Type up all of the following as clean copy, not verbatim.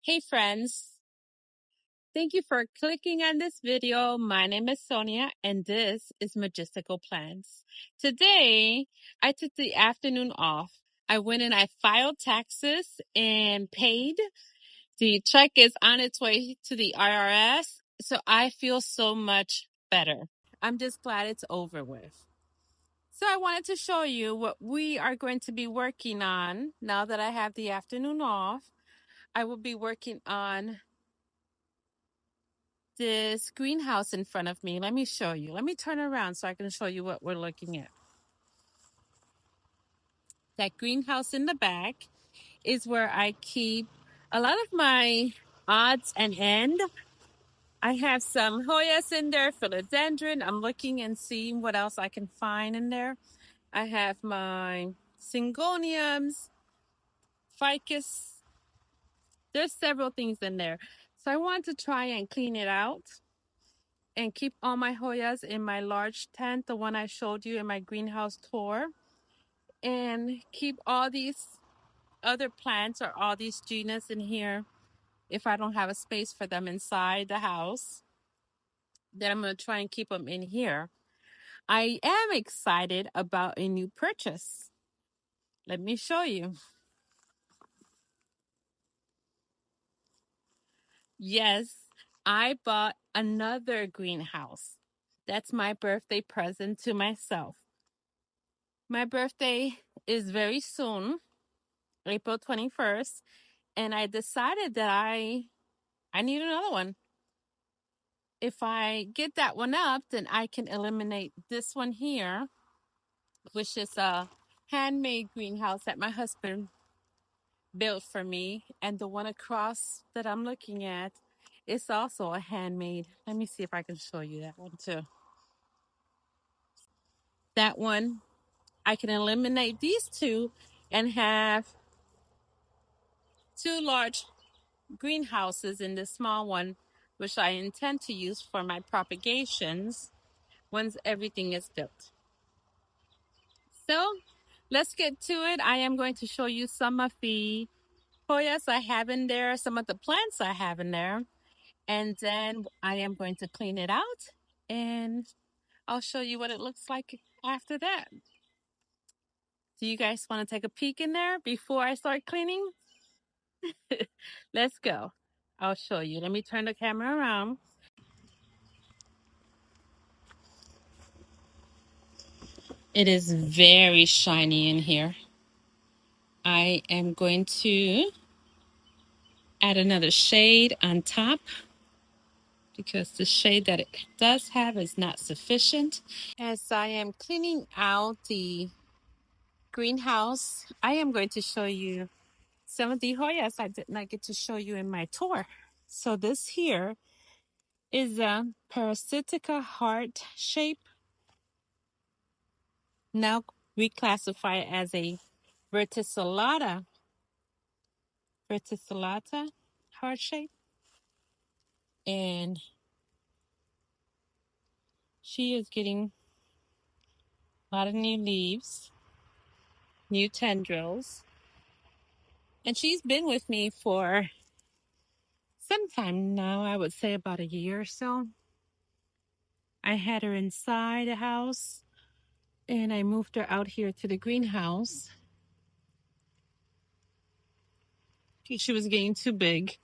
Hey friends, thank you for clicking on this video. My name is Sonia and this is Majestical Plants. Today, I took the afternoon off. I went and I filed taxes and paid. The check is on its way to the IRS, so I feel so much better. I'm just glad it's over with. So I wanted to show you what we are going to be working on now that I have the afternoon off. I will be working on this greenhouse in front of me. Let me show you. Let me turn around so I can show you what we're looking at. That greenhouse in the back is where I keep a lot of my odds and end. I have some Hoyas in there, philodendron. I'm looking and seeing what else I can find in there. I have my syngoniums, ficus. There's several things in there. So I want to try and clean it out and keep all my Hoyas in my large tent, the one I showed you in my greenhouse tour, and keep all these other plants or all these genus in here if I don't have a space for them inside the house. Then I'm going to try and keep them in here. I am excited about a new purchase. Let me show you. Yes, I bought another greenhouse. That's my birthday present to myself. My birthday is very soon, April 21st, and I decided that I need another one. If I get that one up, then I can eliminate this one here, which is a handmade greenhouse that my husband built for me. And the one across that I'm looking at is also a handmade. Let me see if I can show you that one too. That one, I can eliminate these two and have two large greenhouses in this small one, which I intend to use for my propagations once everything is built. So let's get to it. I am going to show you some of the Hoyas I have in there, some of the plants I have in there, and then I am going to clean it out and I'll show you what it looks like after that. Do you guys want to take a peek in there before I start cleaning? Let's go. I'll show you. Let me turn the camera around. It is very shiny in here. I am going to add another shade on top because the shade that it does have is not sufficient. As I am cleaning out the greenhouse, I am going to show you some of the Hoyas I did not get to show you in my tour. So this here is a parasitica heart shape. Now we classify it as a verticillata heart shape. And she is getting a lot of new leaves, new tendrils. And she's been with me for some time now, I would say about a year or so. I had her inside the house and I moved her out here to the greenhouse. She was getting too big.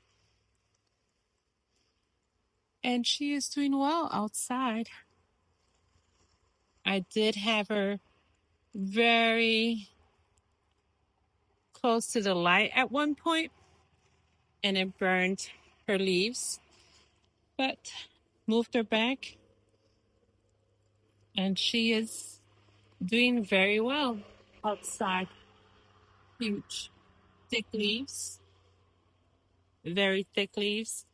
And she is doing well outside. I did have her very close to the light at one point and it burned her leaves, but moved her back and she is doing very well outside. Huge, thick leaves, very thick leaves,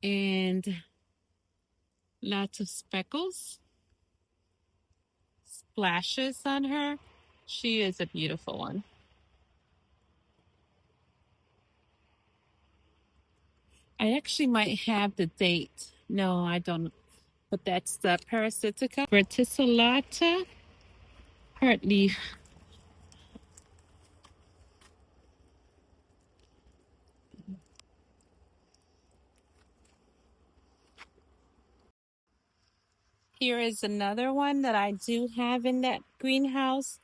and lots of speckles, splashes on her. She is a beautiful one. I actually might have the date. No, I don't. But that's the Parasitica verticillata heart leaf. Here is another one that I do have in that greenhouse.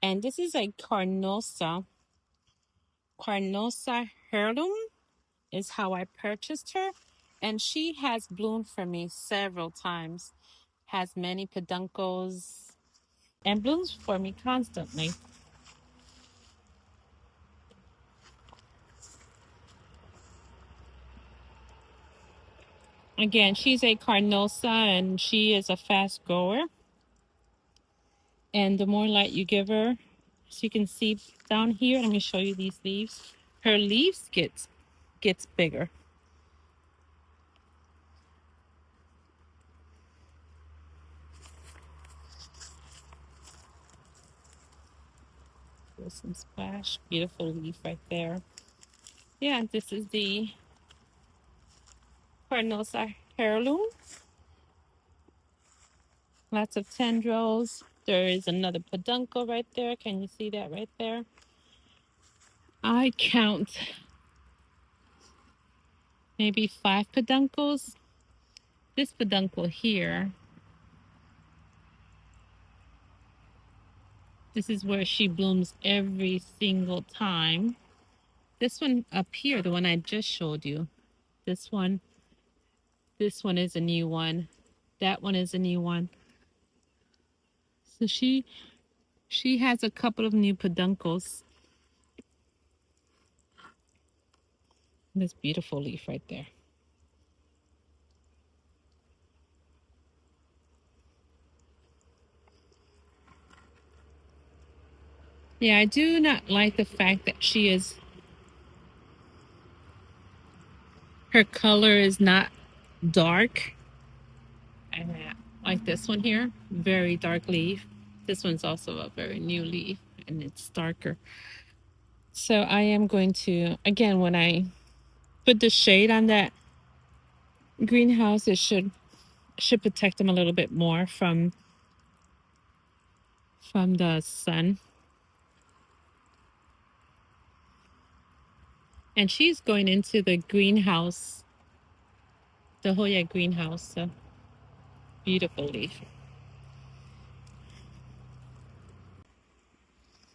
And this is a Carnosa. Carnosa heirloom is how I purchased her. And she has bloomed for me several times. Has many peduncles and blooms for me constantly. Again, she's a Carnosa and she is a fast grower. And the more light you give her, as you can see down here, let me show you these leaves. Her leaves gets bigger. There's some splash. Beautiful leaf right there. Yeah, this is the Carnosa heirloom. Lots of tendrils. There is another peduncle right there. Can you see that right there? I count maybe 5 peduncles. This peduncle here, this is where she blooms every single time. This one up here, the one I just showed you, this one is a new one. That one is a new one. So she has a couple of new peduncles. This beautiful leaf right there. Yeah, I do not like the fact that her color is not dark. And like this one here, very dark leaf. This one's also a very new leaf and it's darker. So I am going to, again, when I put the shade on that greenhouse, it should protect them a little bit more from the sun. And she's going into the greenhouse, the Hoya Greenhouse. So beautiful leaf.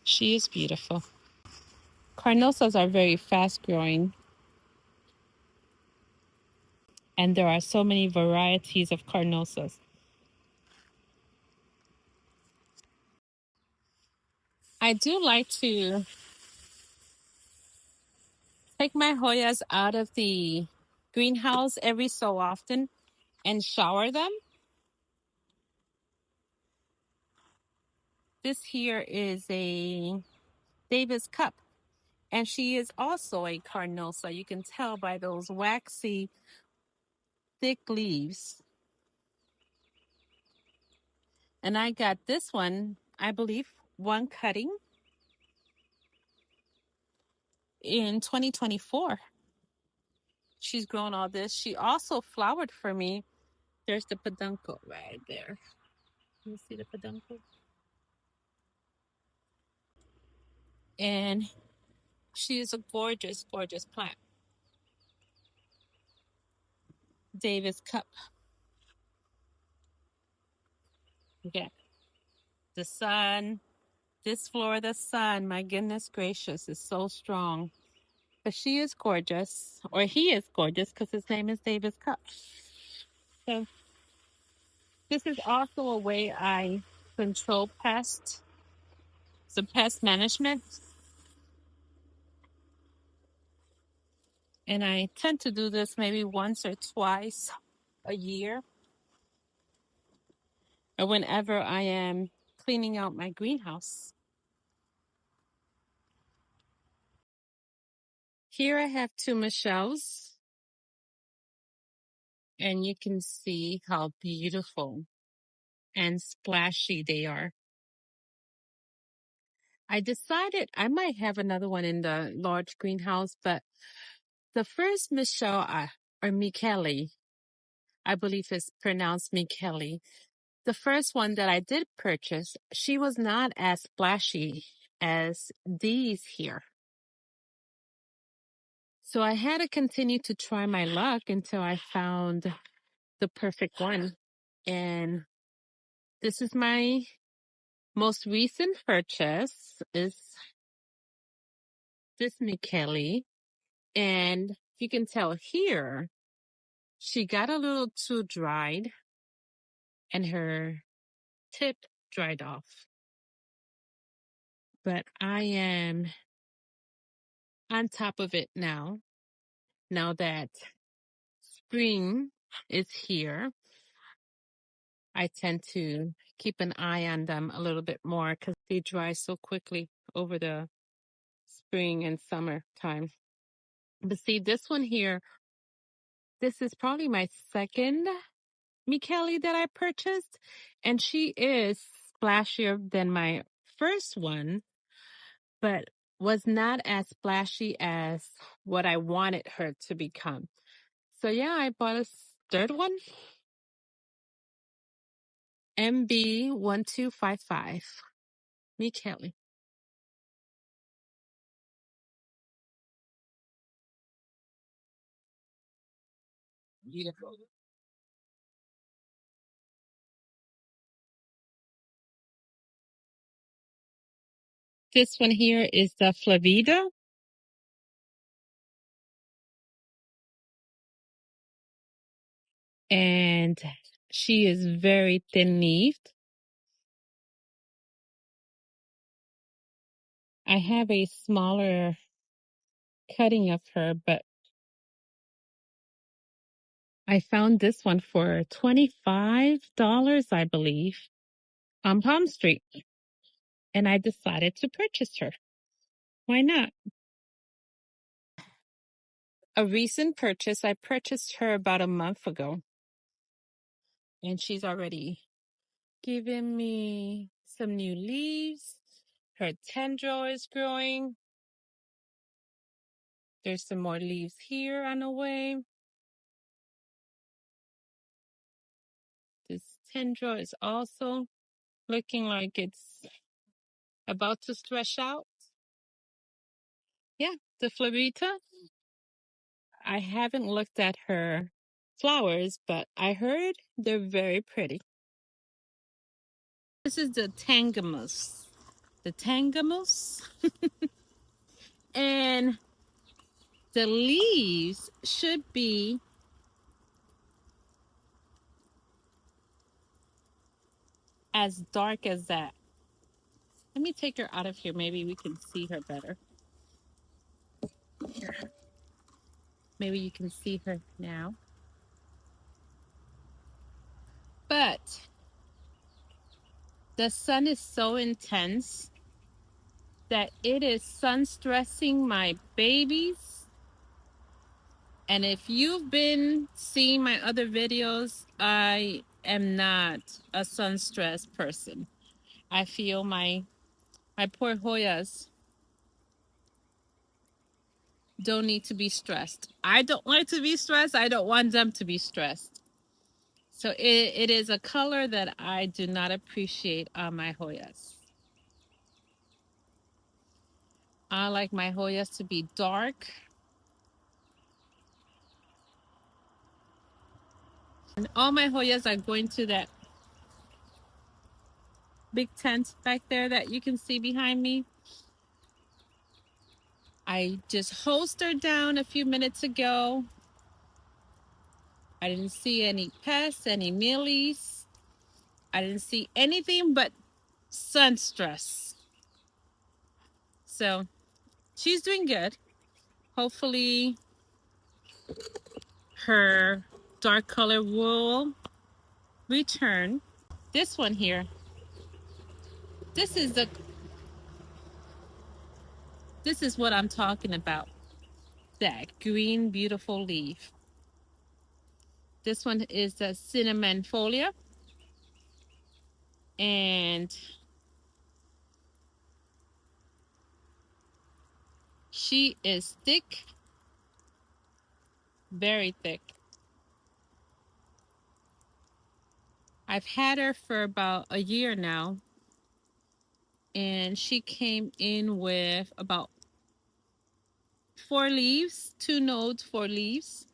She is beautiful. Carnosas are very fast growing. And there are so many varieties of carnosas. I do like to take my Hoyas out of the greenhouse every so often and shower them. This here is a Davis cup, and she is also a carnosa. You can tell by those waxy, thick leaves. And I got this one, I believe, one cutting in 2024. She's grown all this. She also flowered for me. There's the peduncle right there. You see the peduncle? And she is a gorgeous, gorgeous plant. Davis cup. Okay. The sun, this Florida sun, my goodness gracious, is so strong. But she is gorgeous, or he is gorgeous because his name is Davis Cup. So this is also a way I control pests. So pest management. And I tend to do this maybe once or twice a year, or whenever I am cleaning out my greenhouse. Here I have 2 Michelles, and you can see how beautiful and splashy they are. I decided I might have another one in the large greenhouse, but the first Michelle, or Michele, I believe it's pronounced Michele. The first one that I did purchase, she was not as splashy as these here. So I had to continue to try my luck until I found the perfect one. And This is my most recent purchase is this Michele. And you can tell here, she got a little too dried and her tip dried off. But I am on top of it now. Now that spring is here, I tend to keep an eye on them a little bit more because they dry so quickly over the spring and summer time. But see, this one here, this is probably my second Michele that I purchased, and she is splashier than my first one, but was not as splashy as what I wanted her to become. So yeah, I bought a third one, MB1255, Michele. Beautiful. This one here is the Flavida, and she is very thin-leaved. I have a smaller cutting of her, but I found this one for $25, I believe, on Palm Street, and I decided to purchase her. Why not? A recent purchase. I purchased her about a month ago, and she's already given me some new leaves. Her tendril is growing. There's some more leaves here on the way. This tendril is also looking like it's about to stretch out. Yeah, the Florita. I haven't looked at her flowers, but I heard they're very pretty. This is the Tangamus. The Tangamus. And the leaves should be as dark as that. Let me take her out of here. Maybe we can see her better. Maybe you can see her now. But the sun is so intense that it is sun stressing my babies. And if you've been seeing my other videos, I am not a sun stressed person. I feel my poor Hoyas don't need to be stressed. I don't like to be stressed. I don't want them to be stressed. So it is a color that I do not appreciate on my Hoyas. I like my Hoyas to be dark. And all my Hoyas are going to that big tent back there that you can see behind me. I just hosed her down a few minutes ago. I didn't see any pests, any mealies. I didn't see anything but sun stress. So she's doing good. Hopefully her dark color will return. This one here, this is what I'm talking about. That green, beautiful leaf. This one is the cinnamon folia. And she is thick, very thick. I've had her for about a year now. And she came in with about 4 leaves, 2 nodes, 4 leaves.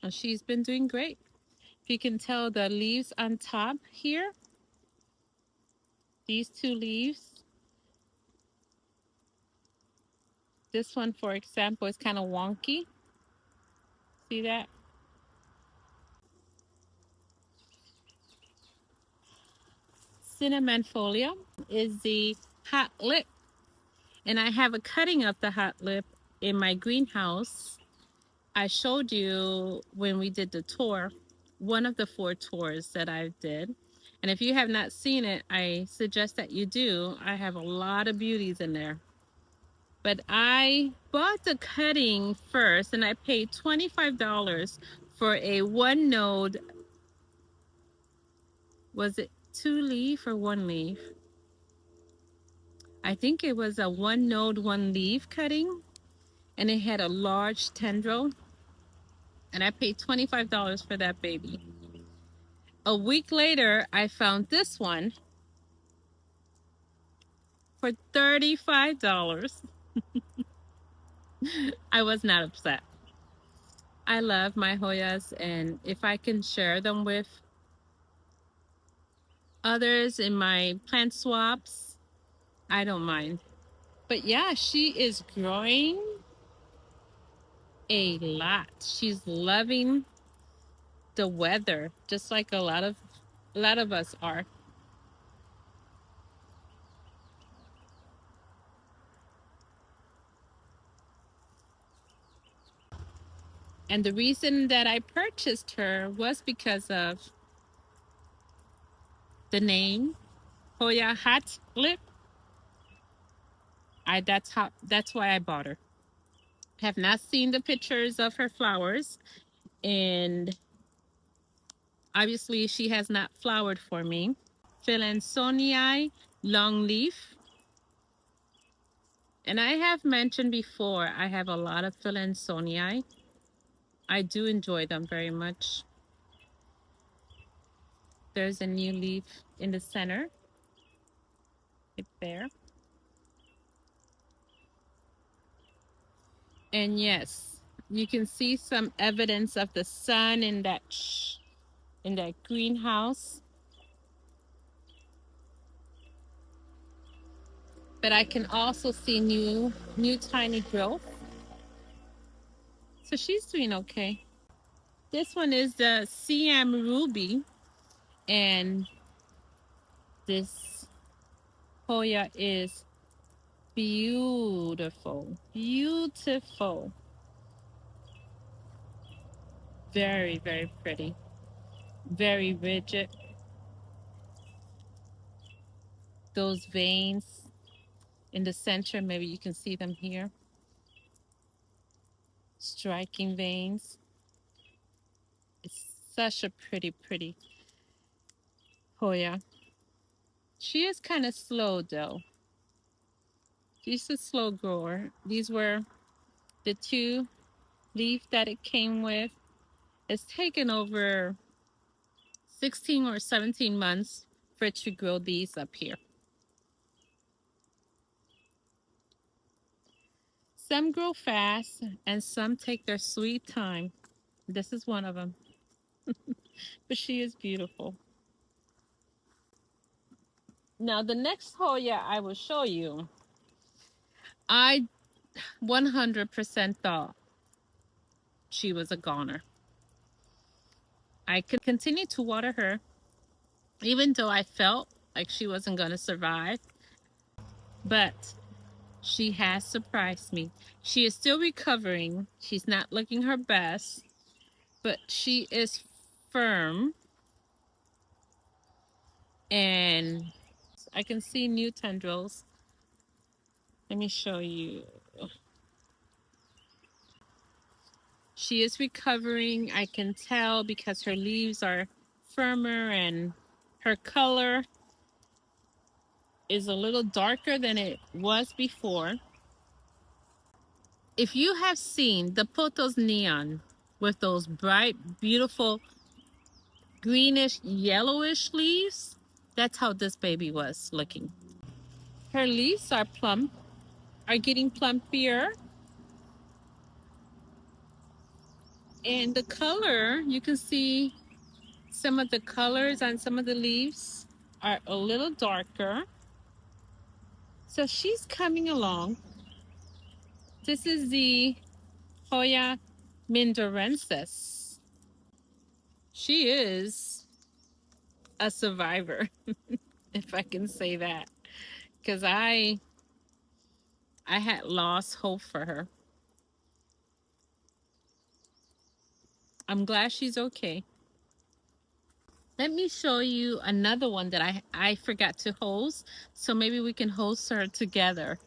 And she's been doing great. If you can tell the leaves on top here, these two leaves, this one, for example, is kind of wonky. See that? Cinnamon folium is the hot lip. And I have a cutting of the hot lip in my greenhouse. I showed you when we did the tour, one of the 4 tours that I did. And if you have not seen it, I suggest that you do. I have a lot of beauties in there. But I bought the cutting first and I paid $25 for a 1 node. Was it 2 leaf or 1 leaf? I think it was a 1 node, 1 leaf cutting, and it had a large tendril, and I paid $25 for that baby. A week later, I found this one for $35. I was not upset. I love my Hoyas, and if I can share them with others in my plant swaps, I don't mind. But yeah, she is growing a lot. She's loving the weather, just like a lot of us are. And the reason that I purchased her was because of the name Hoya Hot Lip. That's why I bought her. Have not seen the pictures of her flowers, and obviously she has not flowered for me. Phalansonii longleaf. And I have mentioned before, I have a lot of Phalansonii. I do enjoy them very much. There's a new leaf in the center. It's there. And yes, you can see some evidence of the sun in that greenhouse. But I can also see new tiny growth. So she's doing okay. This one is the CM Ruby, and this Hoya is beautiful. Beautiful. Very, very pretty. Very rigid. Those veins in the center, maybe you can see them here. Striking veins. It's such a pretty, pretty Hoya. She is kind of slow though. She's a slow grower. These were the 2 leaf that it came with. It's taken over 16 or 17 months for it to grow these up here. Some grow fast and some take their sweet time. This is one of them. But she is beautiful. Now the next Hoya I will show you, I 100% thought she was a goner. I could continue to water her even though I felt like she wasn't going to survive. But she has surprised me. She is still recovering. She's not looking her best, but she is firm. And I can see new tendrils. Let me show you. She is recovering. I can tell because her leaves are firmer and her color is a little darker than it was before. If you have seen the Potos Neon with those bright, beautiful, greenish, yellowish leaves, that's how this baby was looking. Her leaves are plump, are getting plumpier. And the color, you can see some of the colors on some of the leaves are a little darker. So she's coming along. This is the Hoya mindorensis. She is a survivor, if I can say that, because I had lost hope for her. I'm glad she's okay. Let me show you another one that I forgot to host, so maybe we can host her together.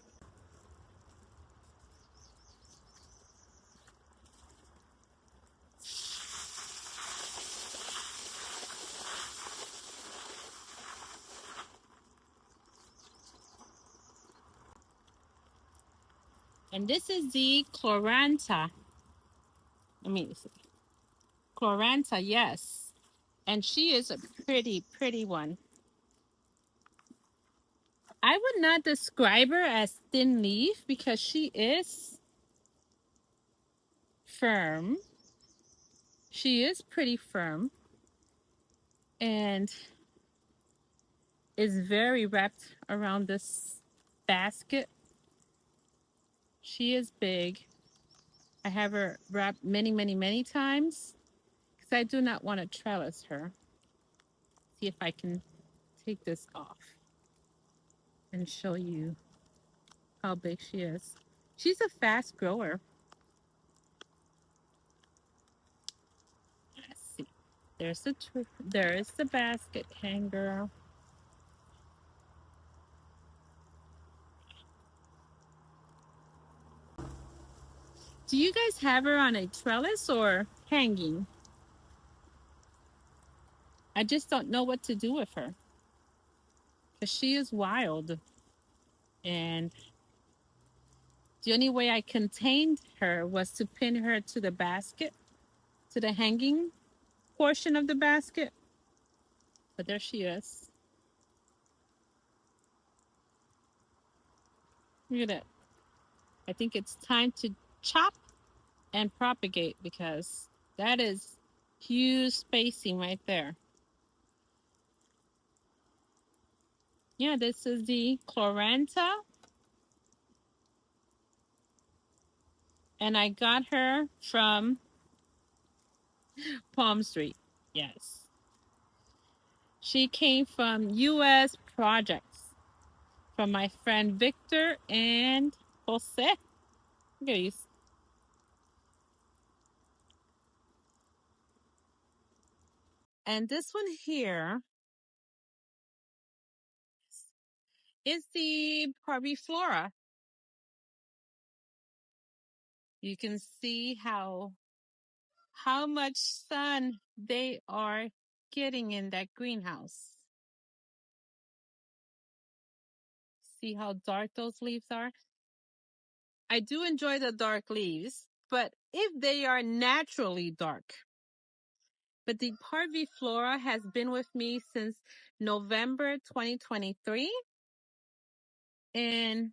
And this is the Chlorantha. I mean, Chlorantha, yes. And she is a pretty, pretty one. I would not describe her as thin leaf because she is firm. She is pretty firm and is very wrapped around this basket. She is big. I have her wrapped many, many, many times because I do not want to trellis her. See if I can take this off and show you how big she is. She's a fast grower. Let's see. There's the basket hanger. Do you guys have her on a trellis or hanging? I just don't know what to do with her because she is wild. And the only way I contained her was to pin her to the basket, to the hanging portion of the basket. But there she is. Look at it. I think it's time to chop and propagate because that is huge spacing right there. Yeah, this is the Chlorantha. And I got her from Palm Street. Yes. She came from US Projects from my friend Victor and Jose. Look at these. And this one here is the Parviflora. You can see how much sun they are getting in that greenhouse. See how dark those leaves are? I do enjoy the dark leaves, but if they are naturally dark. But the Parviflora has been with me since November 2023. And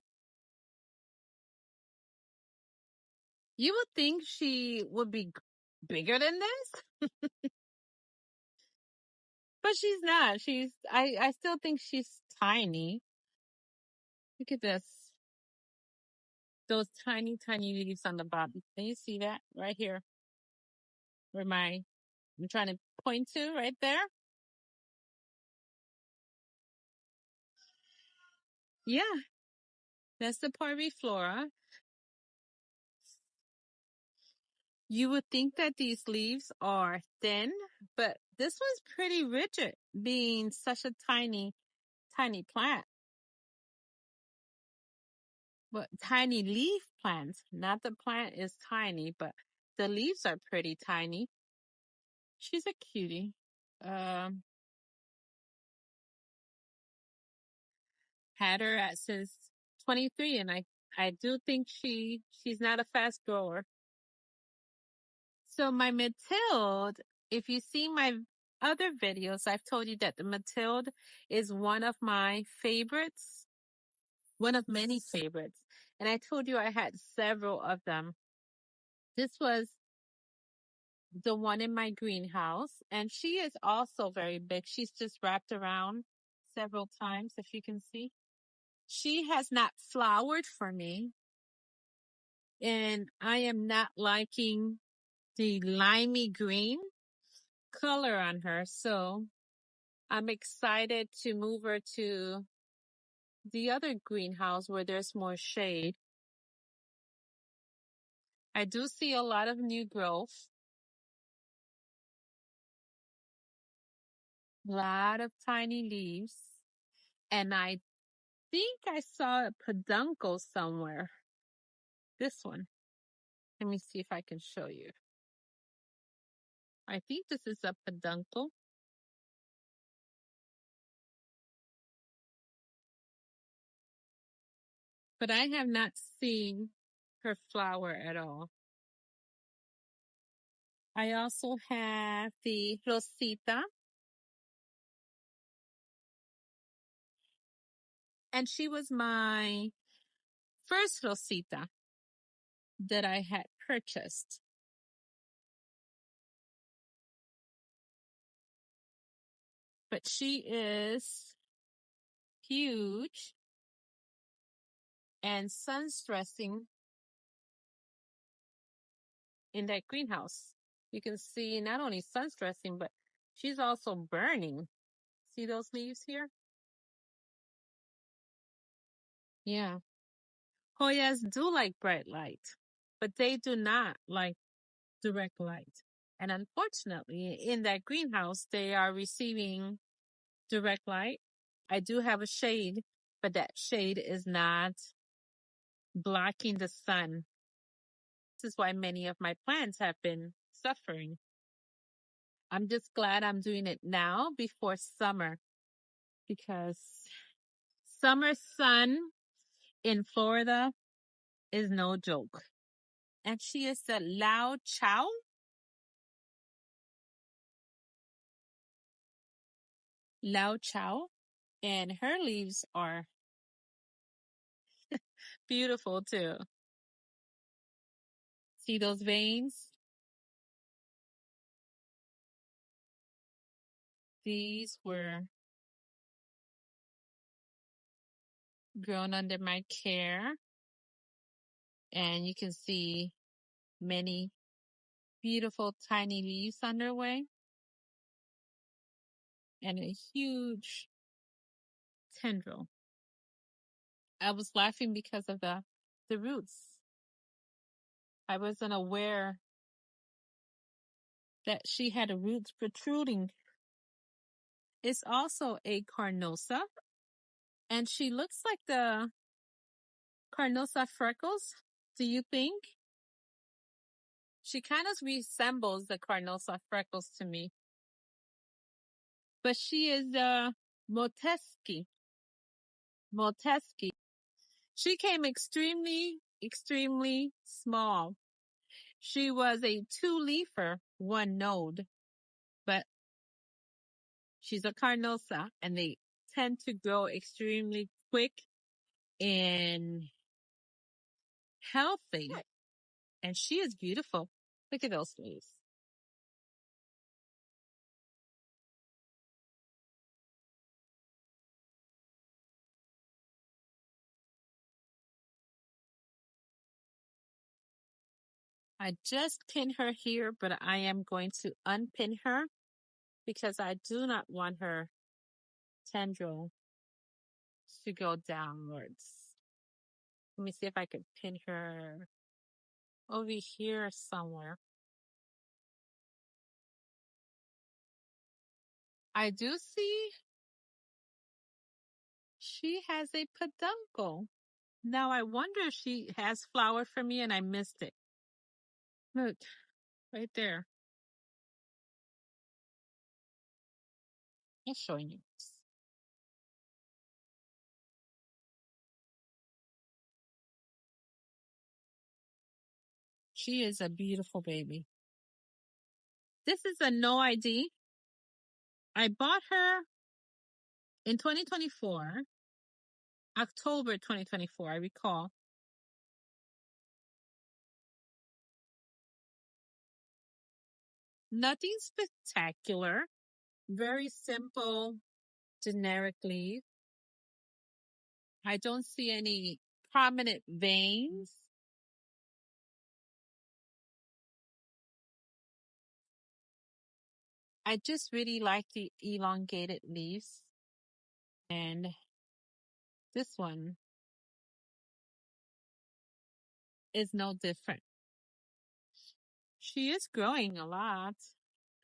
you would think she would be bigger than this, but she's not. I still think she's tiny. Look at this. Those tiny, tiny leaves on the bottom. Can you see that right here? Where I'm trying to point to right there. Yeah, that's the Parviflora. You would think that these leaves are thin, but this one's pretty rigid, being such a tiny, tiny plant. But tiny leaf plants, not the plant is tiny, but the leaves are pretty tiny. She's a cutie. Um, had her at since 23, and I do think she's not a fast grower. So my Mathilde, if you see my other videos, I've told you that the Mathilde is one of my favorites, one of many favorites. And I told you I had several of them. This was the one in my greenhouse, and she is also very big. She's just wrapped around several times, if you can see. She has not flowered for me, and I am not liking the limey green color on her. So I'm excited to move her to the other greenhouse where there's more shade. I do see a lot of new growth, a lot of tiny leaves, and I think I saw a peduncle somewhere. This one. Let me see if I can show you. I think this is a peduncle. But I have not seen her flower at all. I also have the Rosita. And she was my first Rosita that I had purchased. But she is huge and sun stressing in that greenhouse. You can see not only sun stressing, but she's also burning. See those leaves here? Yeah. Hoyas do like bright light, but they do not like direct light. And unfortunately, in that greenhouse, they are receiving direct light. I do have a shade, but that shade is not blocking the sun. This is why many of my plants have been suffering. I'm just glad I'm doing it now before summer, because summer sun in Florida is no joke. And she is the Lao Chow. Lao Chow. And her leaves are beautiful too. See those veins? These were grown under my care. And you can see many beautiful tiny leaves on their way. And a huge tendril. I was laughing because of the roots. I wasn't aware that she had a roots protruding. It's also a carnosa, and she looks like the carnosa freckles. Do you think? She kind of resembles the carnosa freckles to me. But she is Moteski. Moteski. She came extremely, extremely small. She was a 2-leafer, 1-node, but she's a carnosa, and they tend to grow extremely quick and healthy. And she is beautiful. Look at those leaves. I just pinned her here, but I am going to unpin her because I do not want her tendril to go downwards. Let me see if I can pin her over here somewhere. I do see she has a peduncle. Now I wonder if she has flowered for me and I missed it. Look, right there. I'm showing you. She is a beautiful baby. This is a no ID. I bought her in 2024, October 2024, I recall. Nothing spectacular. Very simple, generic leaf. I don't see any prominent veins. I just really like the elongated leaves. And this one is no different. She is growing a lot.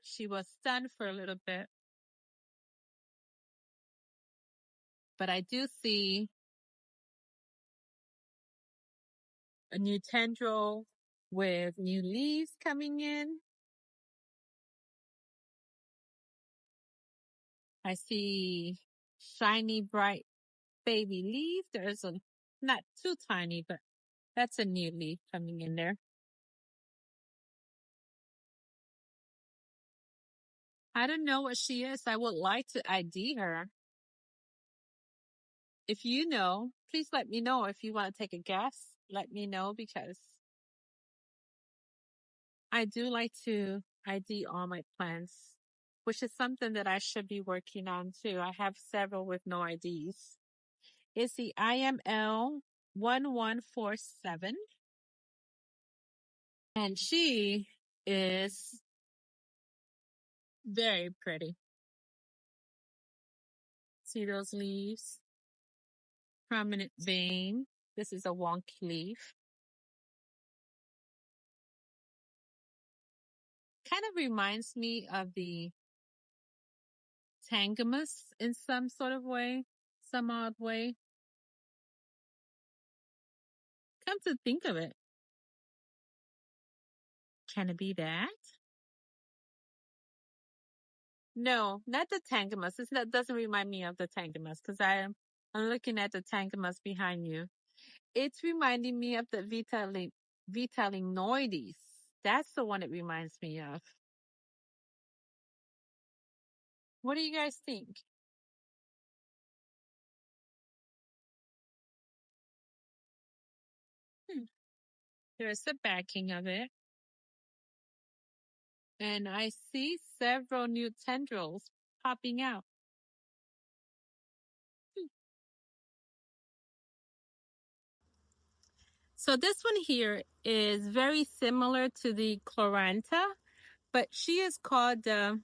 She was stunned for a little bit. But I do see a new tendril with new leaves coming in. I see shiny, bright baby leaf. There's a not too tiny, but that's a new leaf coming in there. I don't know what she is. I would like to ID her. If you know, please let me know. If you want to take a guess, let me know because I do like to ID all my plants, which is something that I should be working on too. I have several with no IDs. It's the IML 1147, and she is very pretty. See those leaves? Prominent vein. This is a wonky leaf. Kind of reminds me of the Tangamus in some sort of way, some odd way. Come to think of it, can it be that? No, not the Tangamus. It's not, doesn't remind me of the Tangamus because I'm looking at the Tangamus behind you. It's reminding me of the Vitalinoides. That's the one it reminds me of. What do you guys think? Hmm. There's the backing of it. And I see several new tendrils popping out. Hmm. So this one here is very similar to the Chlorantha, but she is called the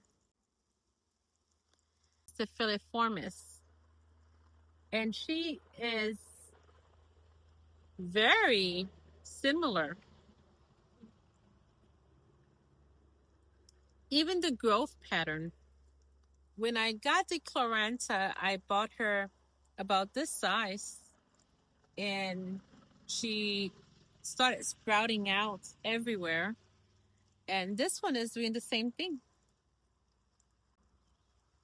filiformis. And she is very similar. Even the growth pattern. When I got the Chlorantha, I bought her about this size, and she started sprouting out everywhere. And this one is doing the same thing.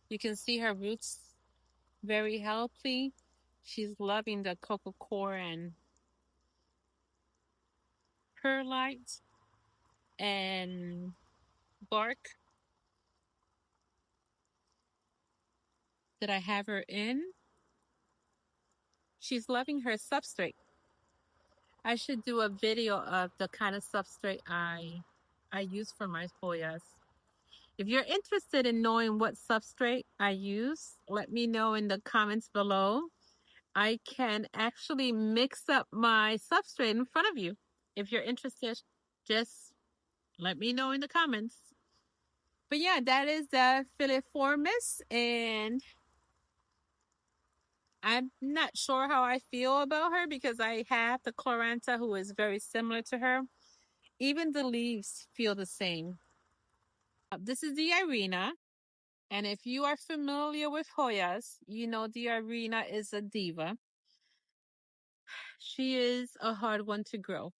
You can see her roots very healthy. She's loving the coco coir and perlite and bark that I have her in. She's loving her substrate. I should do a video of the kind of substrate I use for my Hoyas. If you're interested in knowing what substrate I use, let me know in the comments below. I can actually mix up my substrate in front of you. If you're interested, just let me know in the comments. But yeah, that is the filiformis, and I'm not sure how I feel about her because I have the Chlorantha who is very similar to her. Even the leaves feel the same. This is the Irina. And if you are familiar with Hoyas, you know the Irina is a diva. She is a hard one to grow.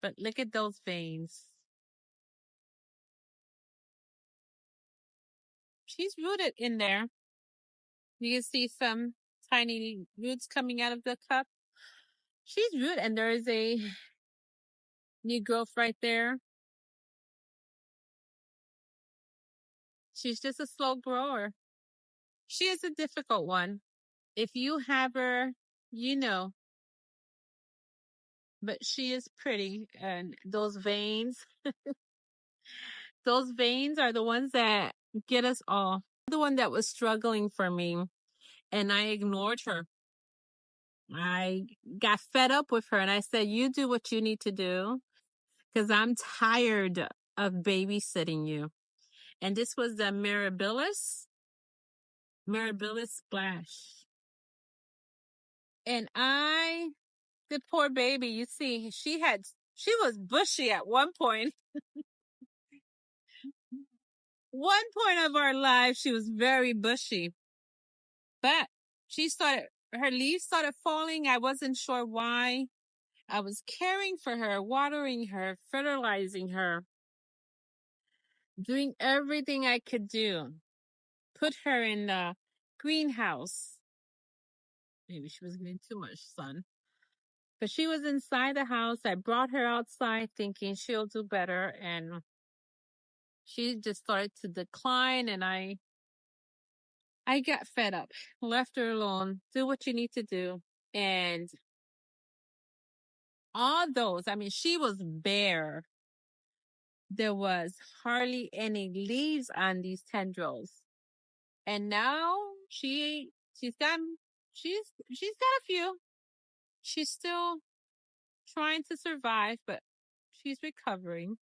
But look at those veins. She's rooted in there. You can see some tiny roots coming out of the cup. She's rooted, and there is a new growth right there. She's just a slow grower. She is a difficult one. If you have her, you know. But she is pretty, and those veins. Those veins are the ones that get us all. The one that was struggling for me, and I ignored her. I got fed up with her, and I said, "You do what you need to do, because I'm tired of babysitting you." And this was the Mirabilis splash. And the poor baby, you see, she was bushy at one point. One point of our life, she was very bushy. But her leaves started falling. I wasn't sure why. I was caring for her, watering her, fertilizing her, doing everything I could do. Put her in the greenhouse. Maybe she was getting too much sun. But she was inside the house. I brought her outside thinking she'll do better. And she just started to decline. And I got fed up, left her alone. Do what you need to do. And all those, I mean, she was bare. There was hardly any leaves on these tendrils. And now she's got she's got a few. She's still trying to survive, but she's recovering.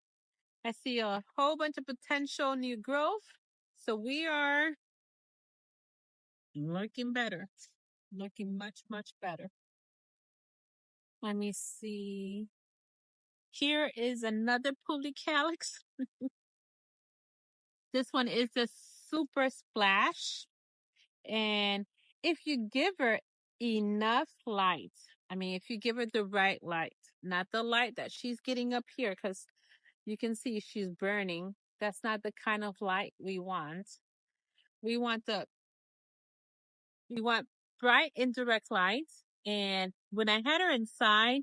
I see a whole bunch of potential new growth. So we are looking better. Looking much, much better. Let me see. Here is another calyx. This one is a super splash. And if you give her enough light, I mean, if you give her the right light, not the light that she's getting up here, because you can see she's burning. That's not the kind of light we want. We want we want bright indirect light. And when I had her inside,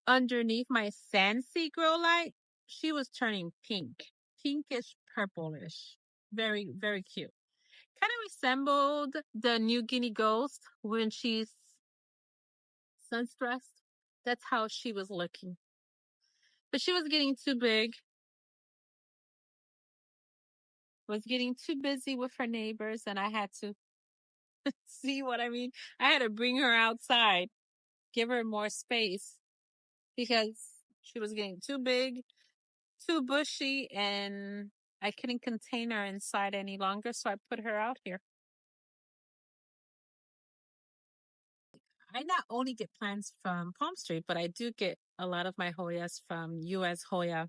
underneath my Sansi grow light, she was turning pink, pinkish purplish. Very, very cute. Kind of resembled the New Guinea ghost when she's sunstressed. That's how she was looking. But she was getting too big, was getting too busy with her neighbors, and I had to see what I mean. I had to bring her outside, give her more space because she was getting too big, too bushy, and I couldn't contain her inside any longer, so I put her out here. I not only get plants from Palm Street, but I do get a lot of my Hoyas from US Hoya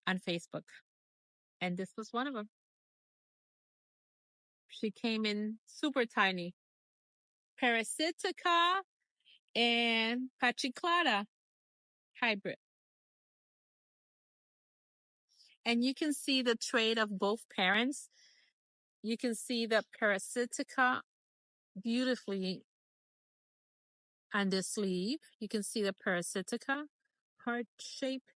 on Facebook. And this was one of them. She came in super tiny. Parasitica and Pachiclata hybrid. And you can see the trait of both parents. You can see the Parasitica beautifully on this leaf. You can see the Parasitica heart shape.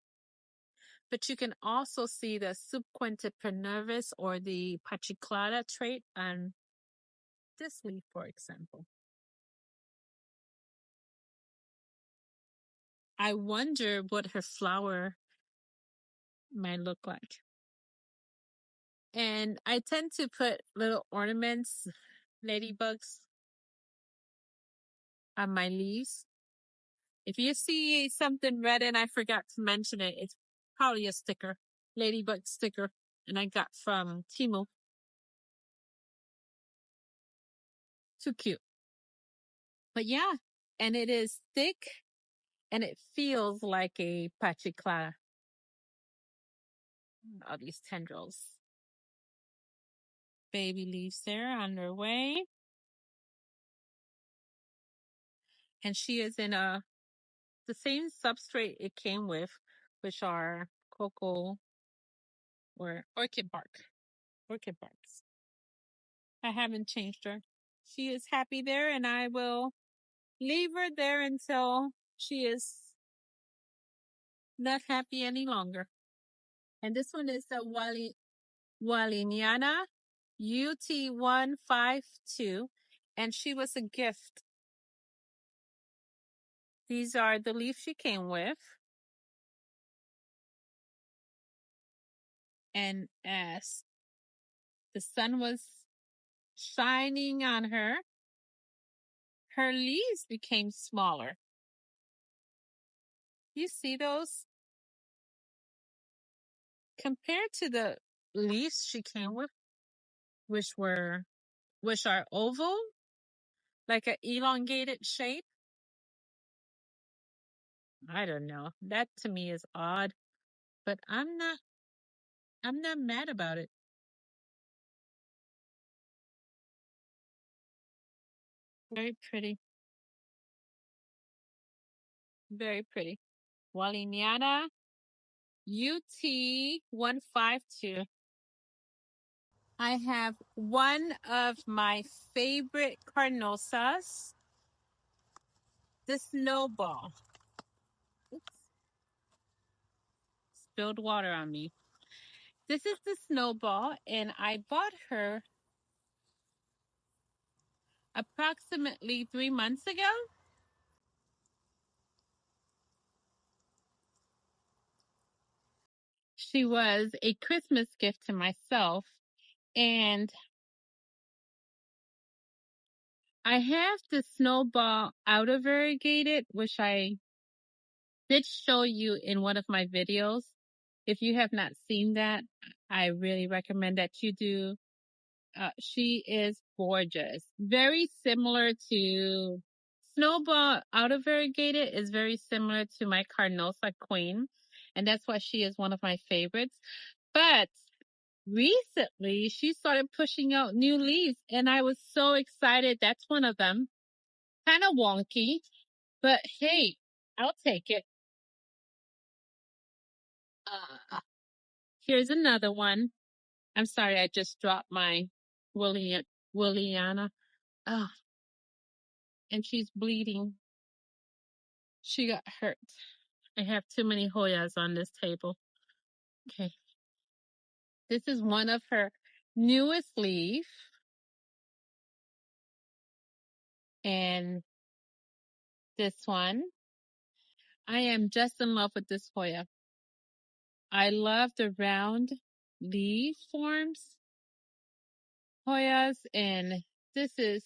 But you can also see the subquintipenervis or the Pachiclata trait on this leaf, for example. I wonder what her flower might look like. And I tend to put little ornaments, ladybugs, on my leaves. If you see something red and I forgot to mention it, it's probably a sticker, ladybug sticker, and I got from Temu. Too cute. But yeah, and it is thick and it feels like a pachiclata. All these tendrils. Baby leaves there on their way. And she is in the same substrate it came with, which are cocoa or orchid bark. Orchid barks. I haven't changed her. She is happy there, and I will leave her there until she is not happy any longer. And this one is the Waliniana UT152, and she was a gift. These are the leaves she came with. And as the sun was shining on her, her leaves became smaller. You see those? Compared to the leaves she came with, which are oval, like an elongated shape. I don't know. That to me is odd, but I'm not mad about it. Very pretty. Very pretty. Waliniana UT 152. I have one of my favorite carnosas, the snowball. Oops, spilled water on me. This is the snowball, and I bought her approximately 3 months ago. She was a Christmas gift to myself, and I have the snowball outer variegated, which I did show you in one of my videos. If you have not seen that, I really recommend that you do. She is gorgeous. Very similar to Snowball Outer Variegated is very similar to my Carnosa Queen. And that's why she is one of my favorites. But recently she started pushing out new leaves and I was so excited. That's one of them. Kind of wonky, but hey, I'll take it. Uh, Here's another one. I'm sorry, I just dropped my Williana. Oh, and she's bleeding. She got hurt. I have too many Hoyas on this table. Okay. This is one of her newest leaf. And this one. I am just in love with this Hoya. I love the round leaf forms. Hoyas, and this is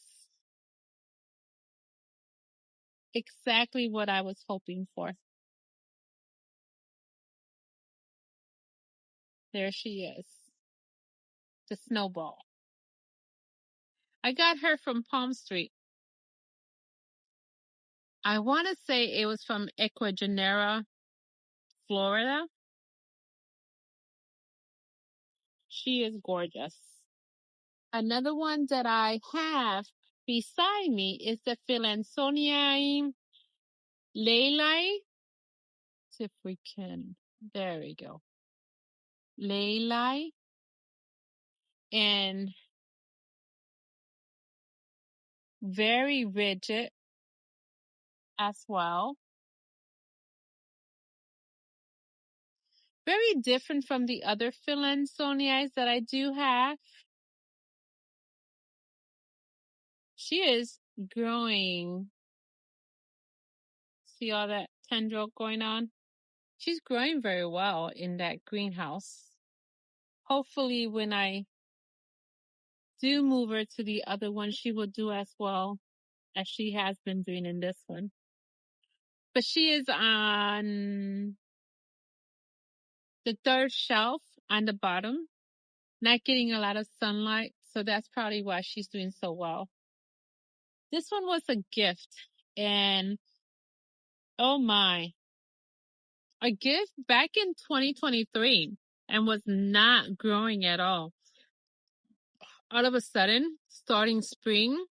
exactly what I was hoping for. There she is. The snowball. I got her from Palm Street. I want to say it was from Genera, Florida. She is gorgeous. Another one that I have beside me is the Philansoniae Leilai. If we can, there we go. Leilai. And very rigid as well. Very different from the other Philansoniae that I do have. She is growing. See all that tendril going on? She's growing very well in that greenhouse. Hopefully when I do move her to the other one, she will do as well as she has been doing in this one. But she is on the third shelf on the bottom, not getting a lot of sunlight. So that's probably why she's doing so well. This one was a gift, and oh my, a gift back in 2023 and was not growing at all. All of a sudden, starting spring,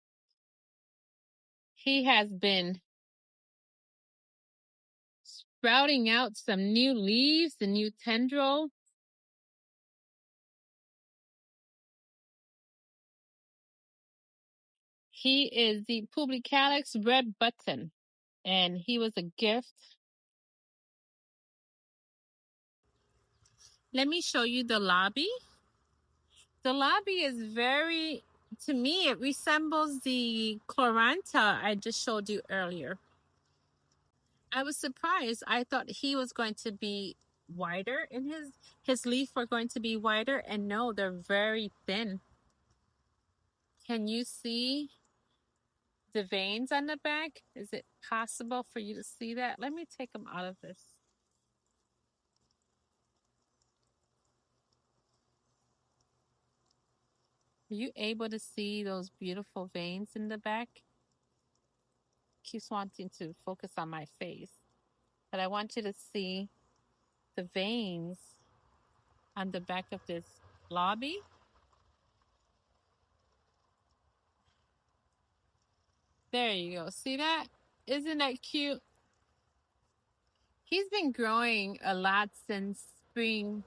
he has been sprouting out some new leaves and new tendril. He is the Publicalis red button, and he was a gift. Let me show you the lobby. The lobby is very, to me, it resembles the Chlorantha I just showed you earlier. I was surprised. I thought he was going to be wider in his leaf are going to be wider, and no, they're very thin. Can you see the veins on the back? Is it possible for you to see that? Let me take them out of this. Are you able to see those beautiful veins in the back? Keeps wanting to focus on my face, but I want you to see the veins on the back of this lobby. There you go. See that? Isn't that cute? He's been growing a lot since spring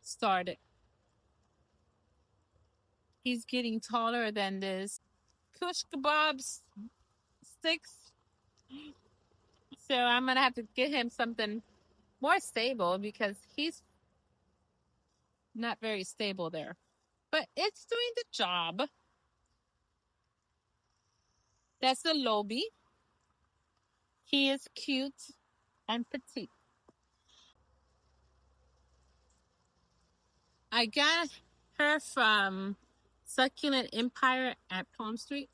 started. He's getting taller than this kush kebabs sticks. So I'm going to have to get him something more stable because he's not very stable there. But it's doing the job. That's the lobby. He is cute and petite. I got her from Succulent Empire at Palm Street.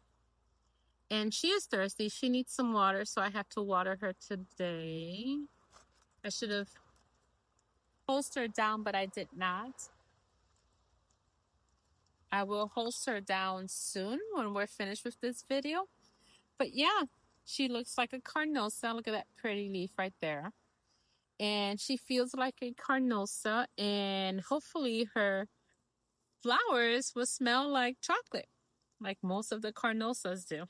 And she is thirsty. She needs some water, so I have to water her today. I should have hosed her down, but I did not. I will host her down soon when we're finished with this video. But yeah, she looks like a carnosa. Look at that pretty leaf right there. And she feels like a carnosa, and hopefully her flowers will smell like chocolate, like most of the carnosas do.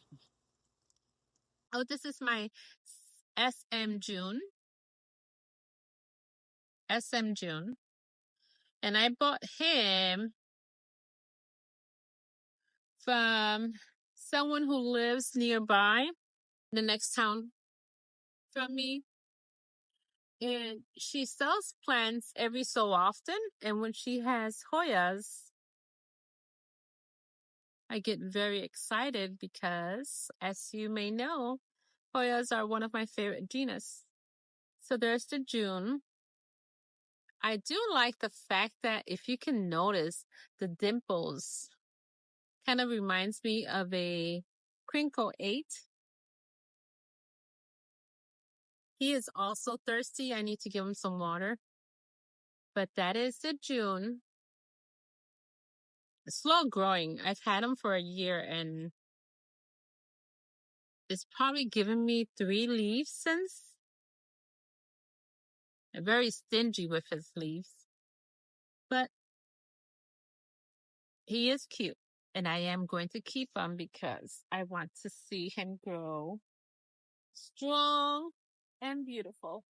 Oh, this is my SM June. SM June. And I bought him from someone who lives nearby, the next town from me. And she sells plants every so often. And when she has Hoyas, I get very excited because, as you may know, Hoyas are one of my favorite genus. So there's the June. I do like the fact that if you can notice the dimples, kind of reminds me of a Crinkle 8. He is also thirsty. I need to give him some water. But that is the June. Slow growing. I've had him for a year and it's probably given me 3 leaves since. I'm very stingy with his leaves. But he is cute. And I am going to keep him because I want to see him grow strong and beautiful.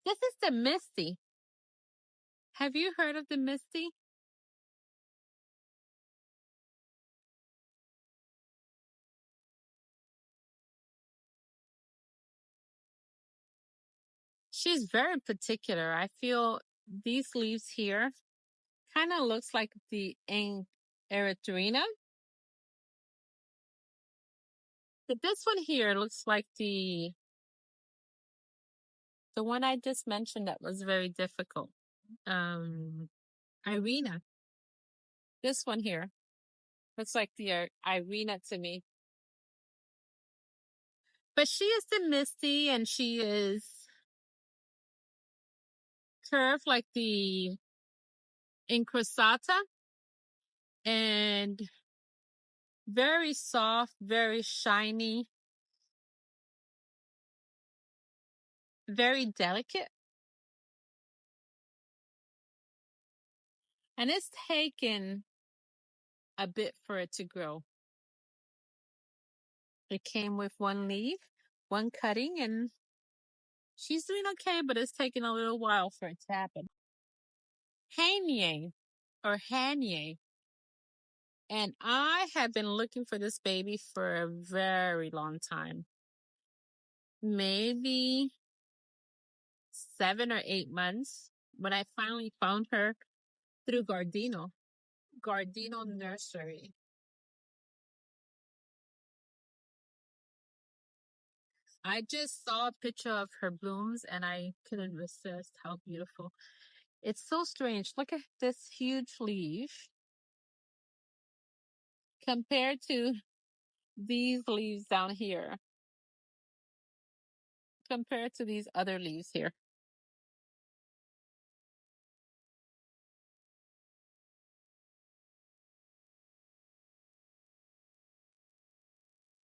This is the Misty. Have you heard of the Misty? She's very particular. I feel these leaves here kind of looks like the Erythrina. But this one here looks like the one I just mentioned that was very difficult. Irina. This one here looks like the Irina to me. But she is the Misty and she is curved like the Incrustata and very soft, very shiny, very delicate. And it's taken a bit for it to grow. It came with 1 leaf, 1 cutting, and she's doing okay, but it's taking a little while for it to happen. Hanye or Hanye. And I have been looking for this baby for a very long time. Maybe 7 or 8 months when I finally found her through Gardino Nursery. I just saw a picture of her blooms and I couldn't resist how beautiful. It's so strange. Look at this huge leaf compared to these leaves down here, compared to these other leaves here.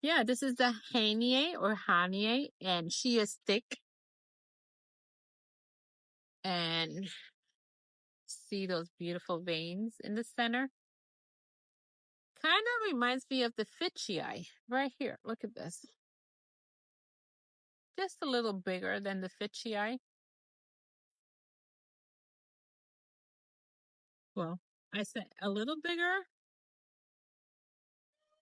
Yeah, this is the Hanie or Hanie, and she is thick. And see those beautiful veins in the center? Kind of reminds me of the Ficii right here. Look at this. Just a little bigger than the Ficii. Well, I said a little bigger.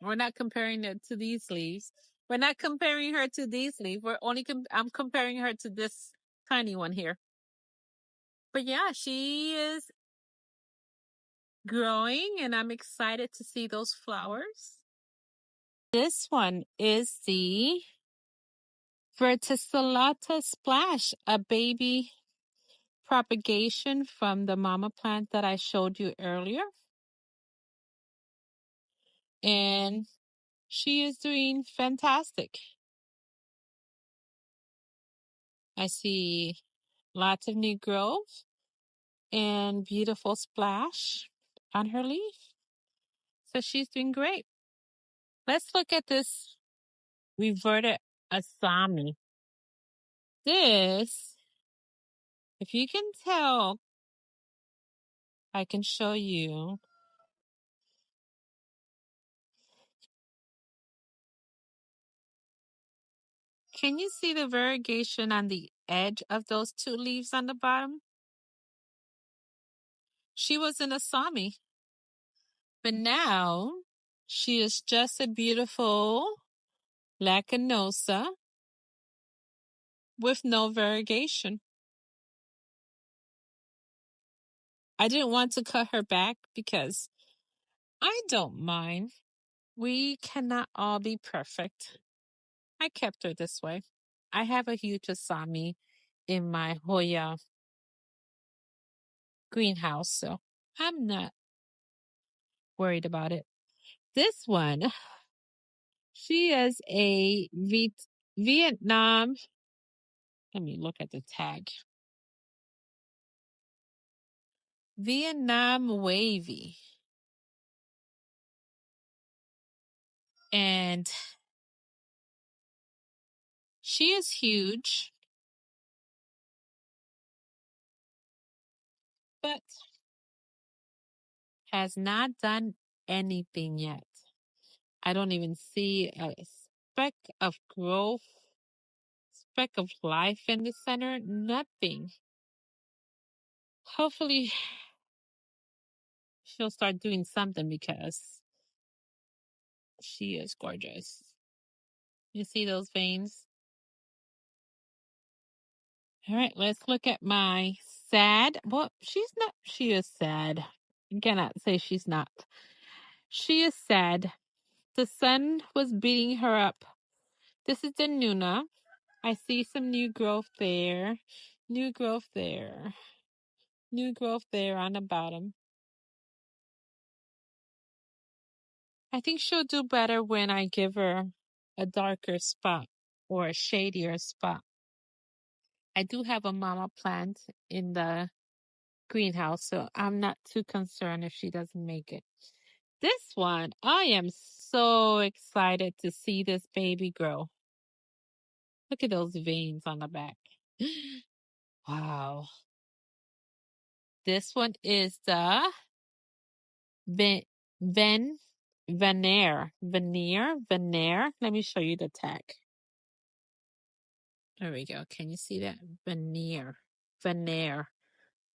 We're not comparing it to these leaves. We're not comparing her to these leaves. We're only I'm comparing her to this tiny one here. But yeah, she is growing and I'm excited to see those flowers. This one is the Verticillata Splash, a baby propagation from the mama plant that I showed you earlier. And she is doing fantastic. I see lots of new growth and beautiful splash on her leaf. So she's doing great. Let's look at this reverted Asami. This, if you can tell, I can show you. Can you see the variegation on the edge of those two leaves on the bottom? She was an Asami, but now she is just a beautiful Lacanosa with no variegation. I didn't want to cut her back because I don't mind. We cannot all be perfect. I kept her this way. I have a huge Asami in my Hoya greenhouse, so I'm not worried about it. This one, she is a Vietnam. Let me look at the tag. Vietnam wavy. And she is huge, but has not done anything yet. I don't even see a speck of growth, speck of life in the center, nothing. Hopefully she'll start doing something because she is gorgeous. You see those veins? All right, let's look at my sad. Well, she's not, she is sad. I cannot say she's not. She is sad. The sun was beating her up. This is the Nuna. I see some new growth there. New growth there. New growth there on the bottom. I think she'll do better when I give her a darker spot or a shadier spot. I do have a mama plant in the greenhouse, so I'm not too concerned if she doesn't make it. This one, I am so excited to see this baby grow. Look at those veins on the back. Wow. This one is the veneer. Let me show you the tag. There we go. Can you see that? Veneer.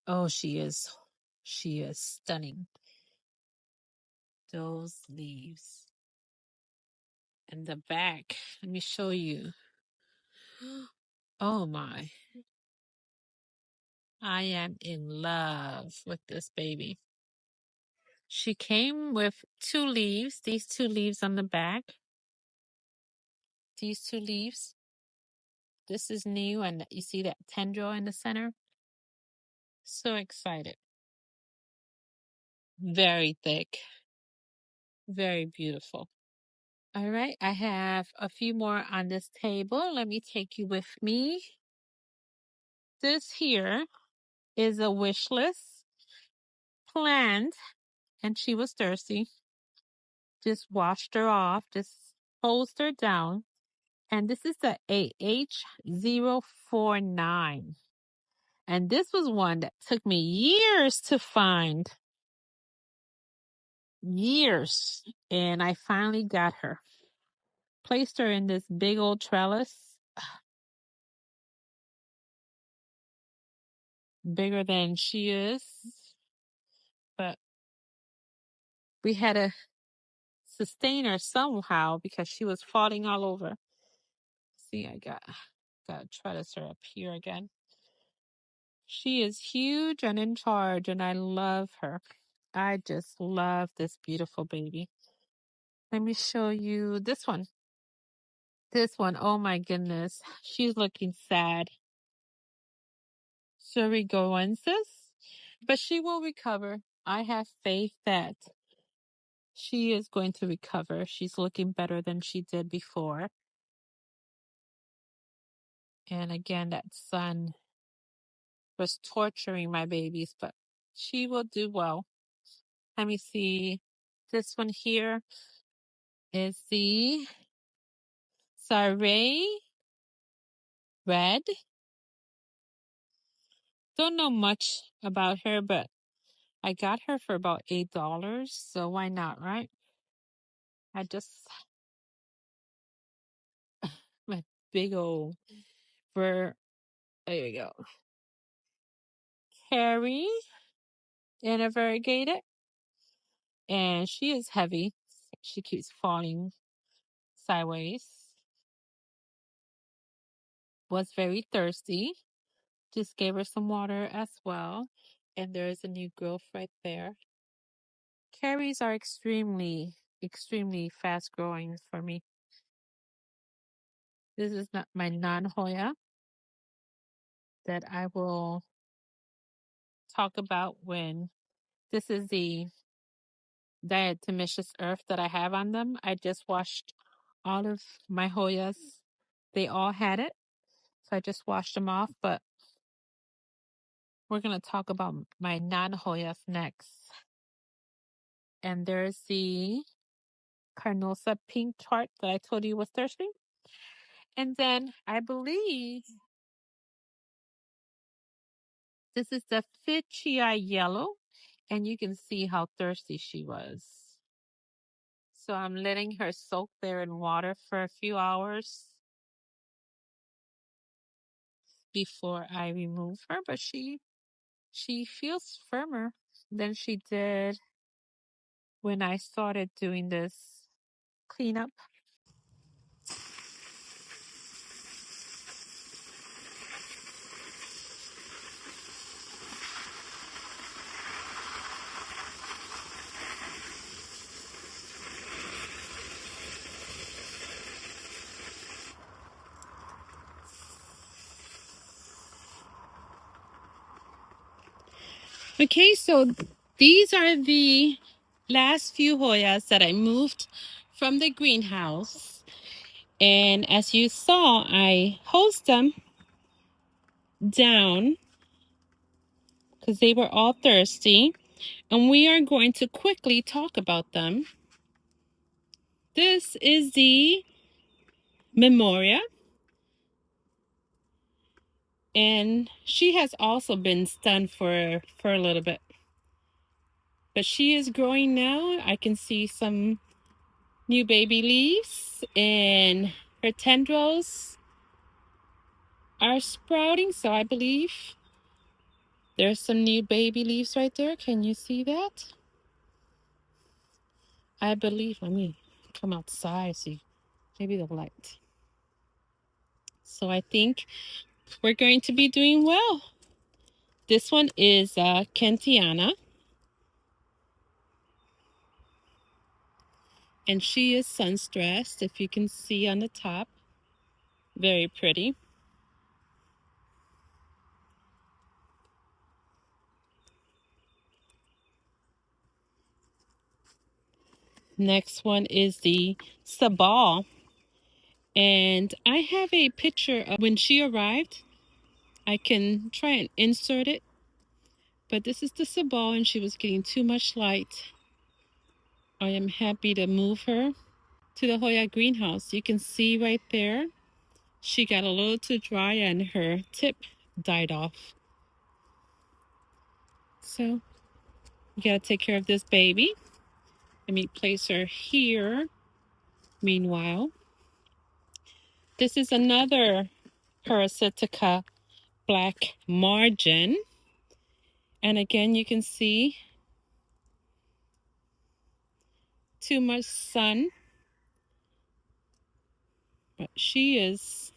Oh, she is stunning. Those leaves. And the back. Let me show you. Oh my. I am in love with this baby. She came with two leaves. These two leaves on the back. These two leaves. This is new, and you see that tendril in the center? So excited. Very thick. Very beautiful. All right, I have a few more on this table. Let me take you with me. This here is a wish list plant, and she was thirsty. Just washed her off, just hosed her down. And this is the AH049. And this was one that took me years to find. Years. And I finally got her. Placed her in this big old trellis. Bigger than she is. But we had to sustain her somehow because she was falling all over. See, I gotta try to her up here again. She is huge and in charge, and I love her. I just love this beautiful baby. Let me show you this one. This one, oh my goodness. She's looking sad. Surigoensis. But she will recover. I have faith that she is going to recover. She's looking better than she did before. And again, that sun was torturing my babies, but she will do well. Let me see. This one here is the Saray Red. Don't know much about her, but I got her for about $8, so why not, right? I just my big old fur. There you go. Carrie and variegated, and she is heavy. She keeps falling sideways. Was very thirsty. Just gave her some water as well. And there is a new growth right there. Carries are extremely, extremely fast growing for me. This is not my non-Hoya that I will talk about when this is the diatomaceous earth that I have on them. I just washed all of my Hoyas. They all had it. So I just washed them off, but we're going to talk about my non-Hoyas next. And there's the Carnosa pink tart that I told you was thirsty. And then I believe this is the Fichii yellow, and you can see how thirsty she was. So I'm letting her soak there in water for a few hours before I remove her, but she feels firmer than she did when I started doing this cleanup. Okay, so these are the last few Hoyas that I moved from the greenhouse. And as you saw, I hosed them down because they were all thirsty. And we are going to quickly talk about them. This is the Memoria. And she has also been stunned for a little bit. But she is growing now. I can see some new baby leaves, and her tendrils are sprouting. So I believe there's some new baby leaves right there. Can you see that? I believe, let me come outside, see maybe the light. So I think we're going to be doing well. This one is Kentiana. And she is sun stressed, if you can see on the top. Very pretty. Next one is the sabal. And I have a picture of when she arrived. I can try and insert it. But this is the sabal, and she was getting too much light. I am happy to move her to the Hoya Greenhouse. You can see right there, she got a little too dry and her tip died off. So you gotta take care of this baby. Let me place her here. Meanwhile, this is another Parasitica black margin. And again, you can see too much sun. But she is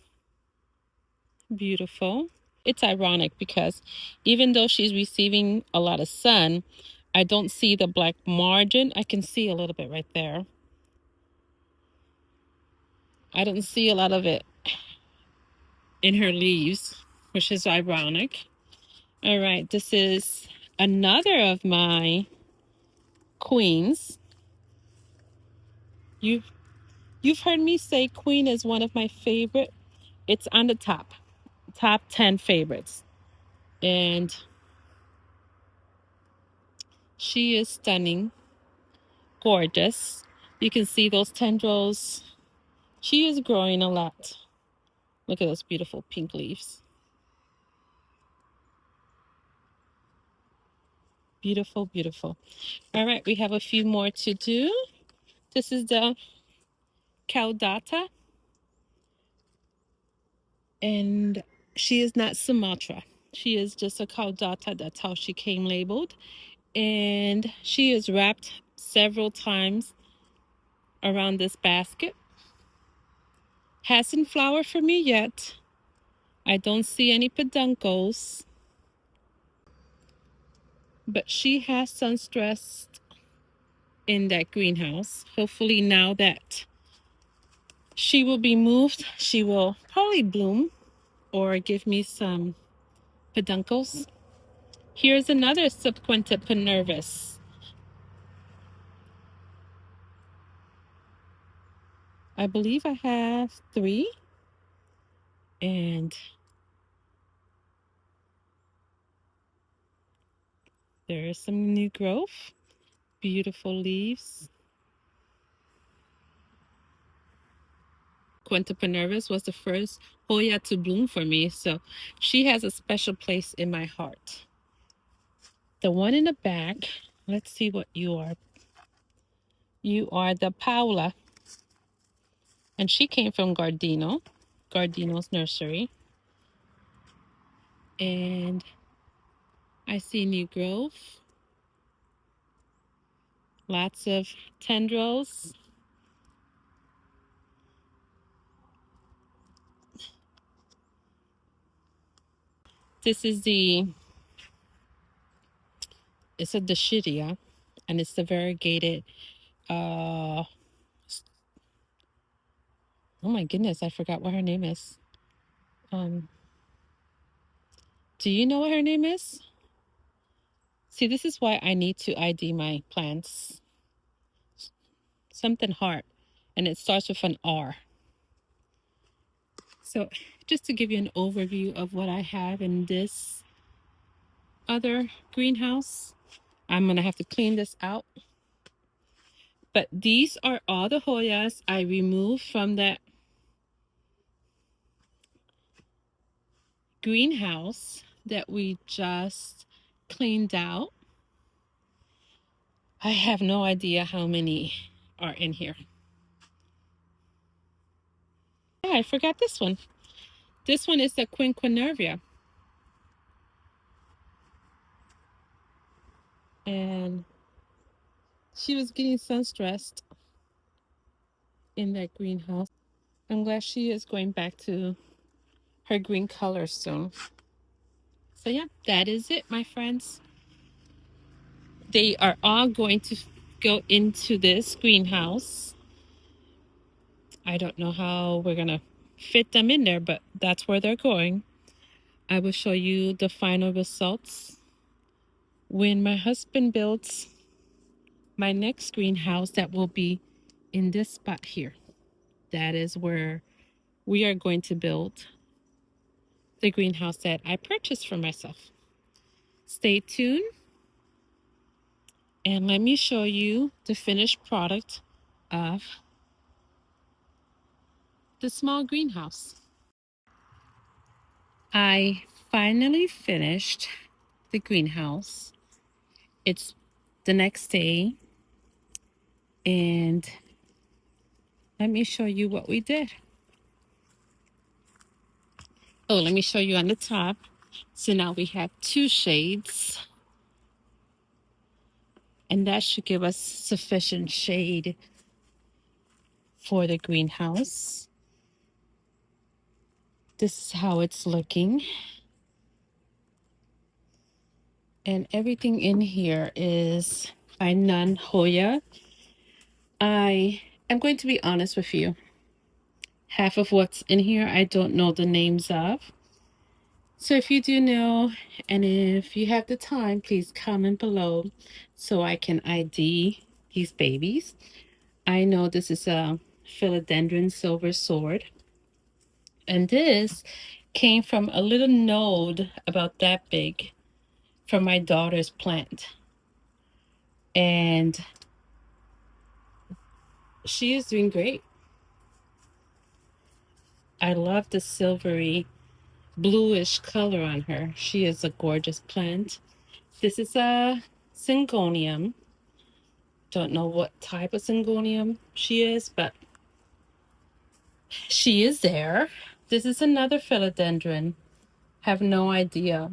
beautiful. It's ironic because even though she's receiving a lot of sun, I don't see the black margin. I can see a little bit right there. I don't see a lot of it in her leaves, which is ironic. All right, this is another of my queens. You've heard me say queen is one of my favorite. It's on the top 10 favorites. And she is stunning, gorgeous. You can see those tendrils. She is growing a lot. Look at those beautiful pink leaves. Beautiful, beautiful. All right, we have a few more to do. This is the caudata. And she is not Sumatra. She is just a caudata. That's how she came labeled. And she is wrapped several times around this basket. Hasn't flowered for me yet. I don't see any peduncles. But she has sun stressed in that greenhouse. Hopefully now that she will be moved, she will probably bloom or give me some peduncles. Here's another Subquenta nervous. I believe I have 3. And there is some new growth. Beautiful leaves. Quinta Nervous was the first Hoya to bloom for me, so she has a special place in my heart. The one in the back, let's see what you are. You are the Paula, and she came from Gardino's nursery. And I see new growth, lots of tendrils. This is it's a Dashidia, and it's the variegated, oh my goodness, I forgot what her name is. Do you know what her name is? See, this is why I need to ID my plants. Something heart, and it starts with an R. So just to give you an overview of what I have in this other greenhouse, I'm gonna have to clean this out. But these are all the Hoyas I removed from that greenhouse that we just cleaned out. I have no idea how many are in here. Yeah, I forgot this one. This one is the quinquenervia. And she was getting sun stressed in that greenhouse. I'm glad she is going back to her green color soon. So yeah, that is it, my friends. They are all going to go into this greenhouse. I don't know how we're gonna fit them in there, but that's where they're going. I will show you the final results when my husband builds my next greenhouse that will be in this spot here. That is where we are going to build the greenhouse that I purchased for myself. Stay tuned and let me show you the finished product of the small greenhouse. I finally finished the greenhouse. It's the next day, and let me show you what we did. Oh, let me show you on the top. So now we have 2 shades, and that should give us sufficient shade for the greenhouse. This is how it's looking. And everything in here is by Hoya. I am going to be honest with you. Half of what's in here I don't know the names of. So if you do know, and if you have the time, please comment below so I can ID these babies. I know this is a philodendron silver sword. And this came from a little node about that big from my daughter's plant. And she is doing great. I love the silvery bluish color on her. She is a gorgeous plant. This is a syngonium. Don't know what type of syngonium she is, but she is there. This is another philodendron. Have no idea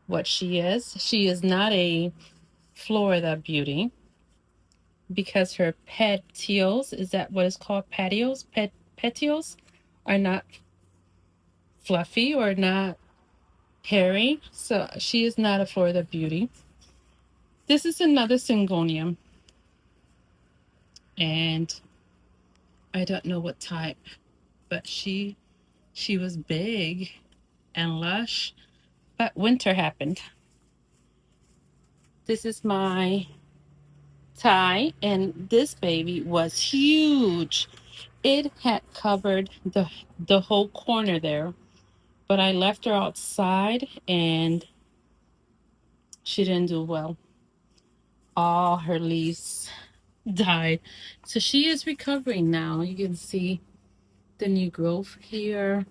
what she is. She is not a Florida beauty because her petioles, is that what is called petioles? Petioles are not fluffy or not hairy, so she is not a Florida beauty. This is another syngonium, and I don't know what type, but she was big and lush, but winter happened. This is my Thai, and this baby was huge. It had covered the whole corner there, but I left her outside and she didn't do well. All her leaves died. So she is recovering now. You can see the new growth here.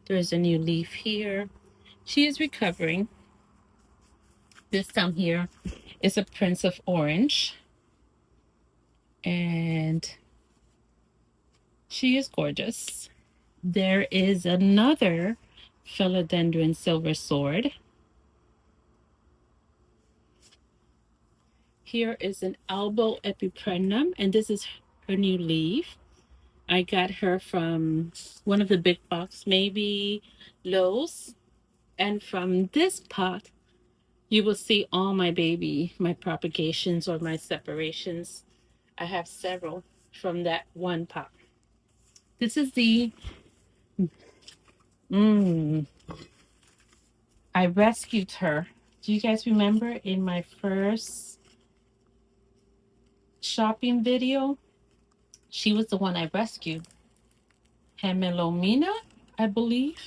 There's a new leaf here. She is recovering. This down here is a Prince of Orange. And she is gorgeous. There is another philodendron silver sword. Here is an elbow epipremnum, and this is her new leaf. I got her from one of the big box, maybe Lowe's. And from this pot, you will see all my propagations or my separations. I have several from that one pot. This is the, I rescued her. Do you guys remember in my first shopping video? She was the one I rescued. Hemelomina, I believe.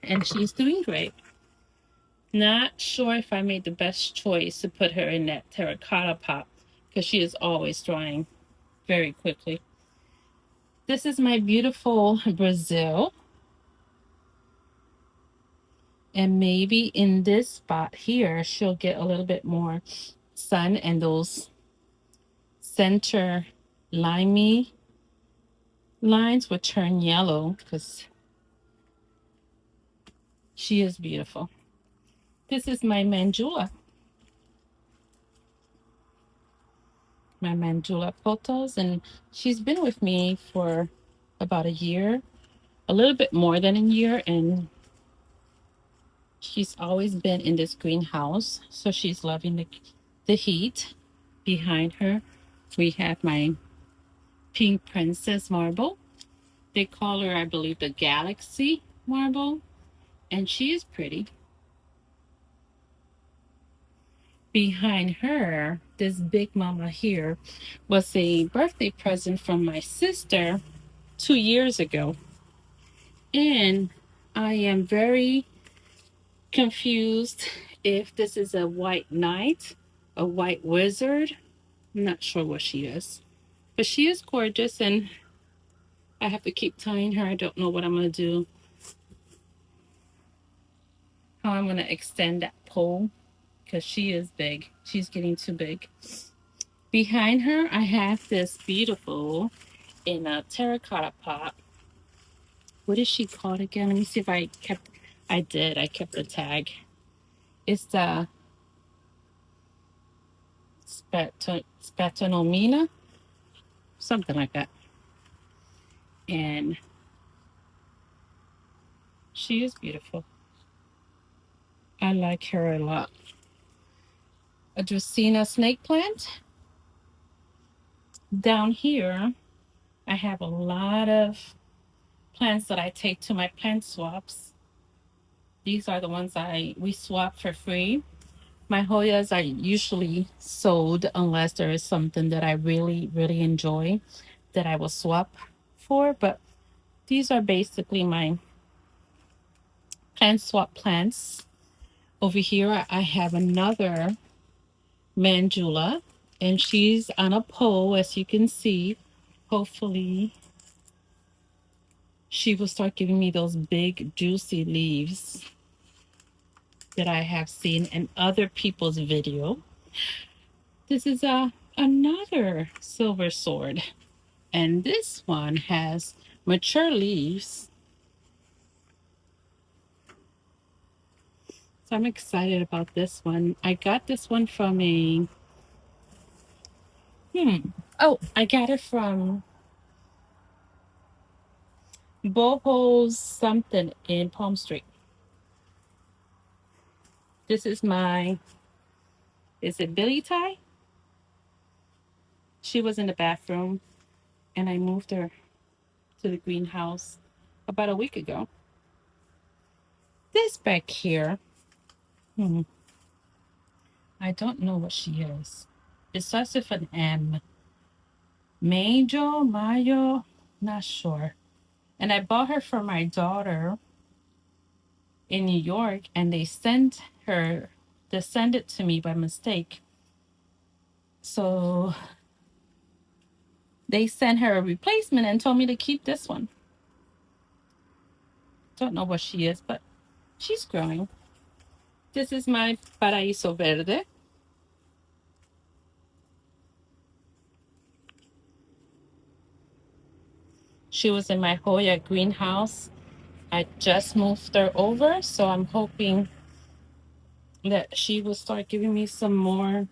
And she's doing great. Not sure if I made the best choice to put her in that terracotta pot because she is always drying very quickly. This is my beautiful Brazil. And maybe in this spot here, she'll get a little bit more sun and those center limey lines will turn yellow because she is beautiful. This is my Manjula. My Manjula photos, and she's been with me for about a year, a little bit more than a year, and she's always been in this greenhouse, so she's loving the heat. Behind her, we have my Pink Princess marble. They call her, I believe, the Galaxy marble, and she is pretty. Behind her, this big mama here, was a birthday present from my sister 2 years ago. And I am very confused if this is a white knight, a white wizard. I'm not sure what she is. But she is gorgeous, and I have to keep tying her. I don't know what I'm going to do, how I'm going to extend that pole, because she is big. She's getting too big. Behind her, I have this beautiful in a terracotta pot. What is she called again? Let me see if I kept. I did. I kept the tag. It's the Spatonomina, something like that. And she is beautiful. I like her a lot. A Dracaena snake plant. Down here, I have a lot of plants that I take to my plant swaps. These are the ones we swap for free. My Hoyas are usually sold unless there is something that I really, really enjoy that I will swap for. But these are basically my plant swap plants. Over here, I have another Mandula, and she's on a pole, as you can see. Hopefully, she will start giving me those big, juicy leaves that I have seen in other people's video. This is another silver sword, and this one has mature leaves. So I'm excited about this one. I got this one from I got it from Boho's something in Palm Street. This is is it Billy Tie? She was in the bathroom, and I moved her to the greenhouse about a week ago. This back here, I don't know what she is. It starts with an M. Mayo, not sure. And I bought her for my daughter in New York, and they sent it to me by mistake. So they sent her a replacement and told me to keep this one. Don't know what she is, but she's growing. This is my Paraíso Verde. She was in my Hoya Greenhouse. I just moved her over, so I'm hoping that she will start giving me some more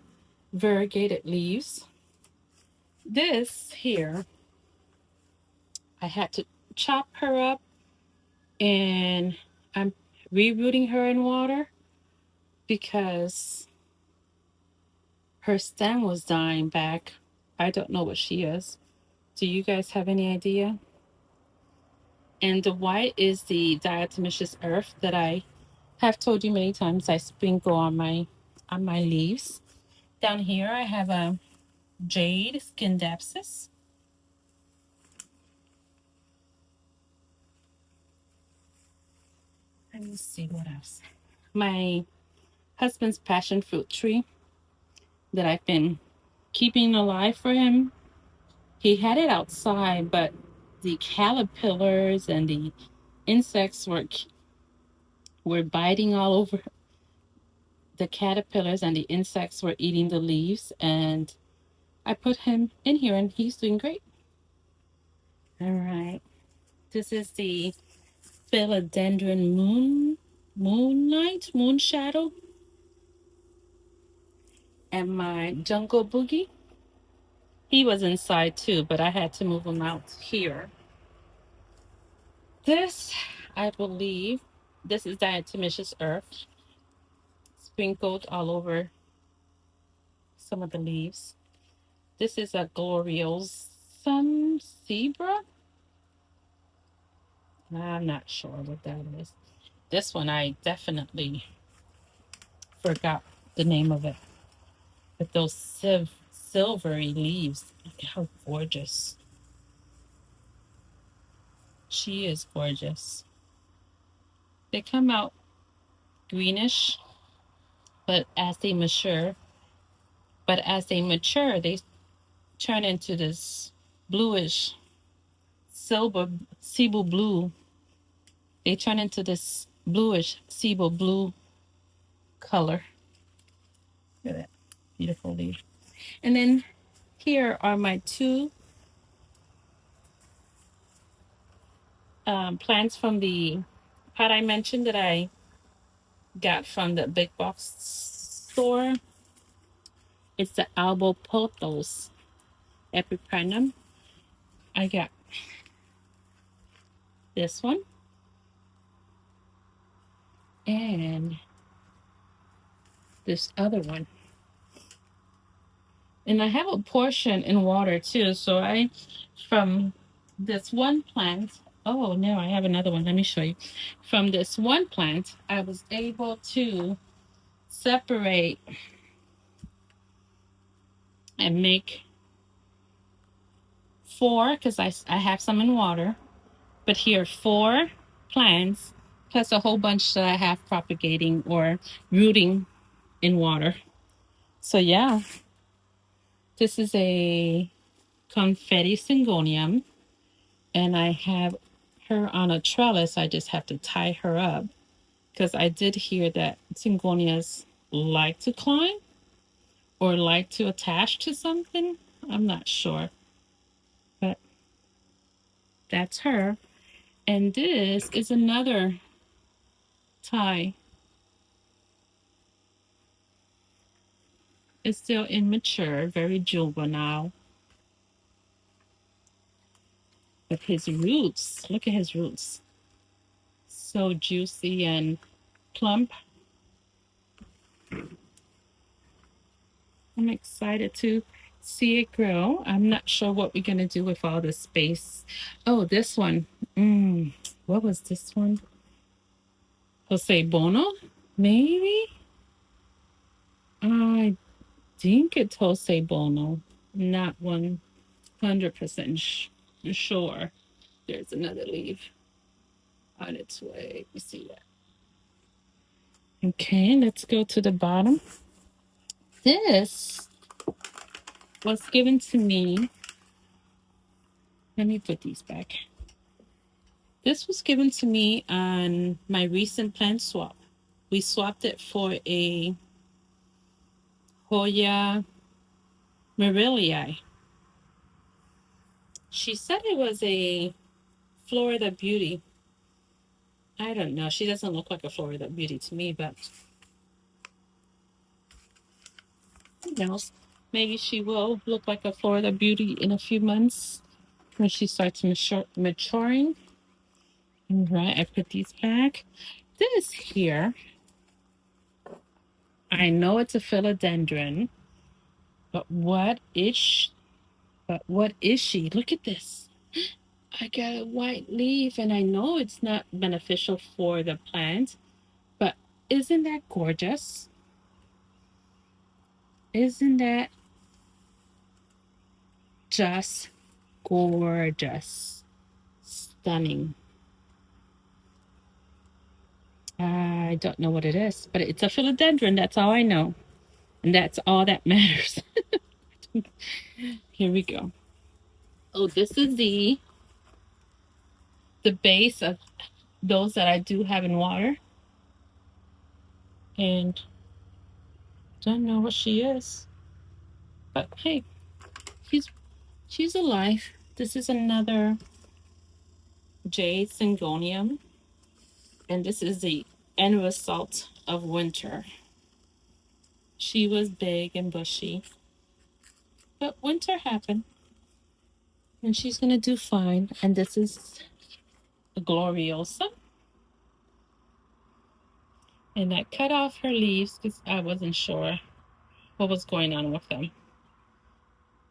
variegated leaves. This here, I had to chop her up, and I'm rerooting her in water because her stem was dying back. I don't know what she is. Do you guys have any idea? And the white is the diatomaceous earth that I have told you many times I sprinkle on my leaves. Down here I have a jade scindapsus. Let me see what else. My husband's passion fruit tree that I've been keeping alive for him. He had it outside, but the caterpillars and the insects were biting all over. The caterpillars and the insects were eating the leaves, and I put him in here, and he's doing great. All right. This is the philodendron moon shadow, and my jungle boogie. He was inside too, but I had to move him out here. This, I believe, this is diatomaceous earth sprinkled all over some of the leaves. This is a gloriosum zebra. I'm not sure what that is. This one I definitely forgot the name of it. with those silvery leaves. Look how gorgeous. She is gorgeous. They come out greenish, but as they mature, they turn into this bluish silver blue. They turn into this bluish silver blue color. Look at that beautiful leaf. And then here are my two plants from the pot I mentioned that I got from the big box store. It's the Albopothos epiprenum. I got this one and this other one. And I have a portion in water too. So from this one plant, oh no, I have another one. Let me show you. From this one plant, I was able to separate and make 4, because I have some in water. But here, 4 plants, plus a whole bunch that I have propagating or rooting in water. So yeah, this is a confetti syngonium, and I have her on a trellis. I just have to tie her up because I did hear that syngonias like to climb or like to attach to something. I'm not sure, but that's her. And this is another tie. It's still immature, very juvenile. But his roots, look at his roots. So juicy and plump. I'm excited to see it grow. I'm not sure what we're going to do with all this space. Oh, this one. What was this one? Jose Bono? Maybe? I think it's Jose Bono. Not 100% sure. There's another leaf on its way. You see that? Okay, let's go to the bottom. This was given to me. Let me put these back. This was given to me on my recent plant swap. We swapped it for a Hoya Greenhouse. She said it was a Florida Beauty. I don't know. She doesn't look like a Florida Beauty to me, but who knows? Maybe she will look like a Florida Beauty in a few months when she starts maturing. All right, I put these back. This here, I know it's a philodendron, but what is she? Look at this. I got a white leaf, and I know it's not beneficial for the plant, but isn't that gorgeous? Isn't that just gorgeous? Stunning. I don't know what it is, but it's a philodendron. That's all I know. And that's all that matters. Here we go. Oh, this is the base of those that I do have in water. And don't know what she is. But hey, she's alive. This is another jade syngonium. And this is the end result of winter. She was big and bushy. But winter happened. And she's going to do fine. And this is a Gloriosa. And I cut off her leaves because I wasn't sure what was going on with them.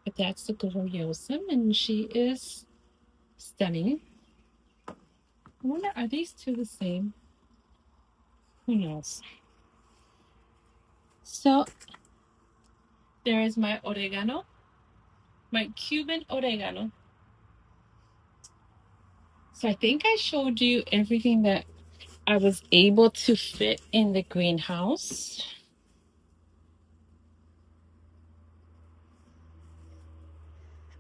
But that's the Gloriosa, and she is stunning. I wonder, are these two the same? Who knows? So There is my oregano, my Cuban oregano. So I think I showed you everything that I was able to fit in the greenhouse.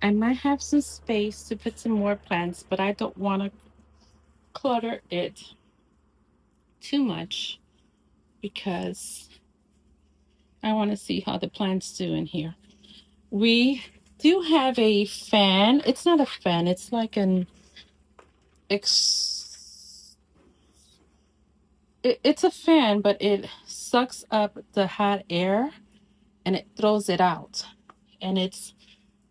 I might have some space to put some more plants, but I don't want to clutter it too much because I want to see how the plants do in here. We do have a fan. It's not a fan. It's like it's a fan, but it sucks up the hot air and it throws it out. And it's,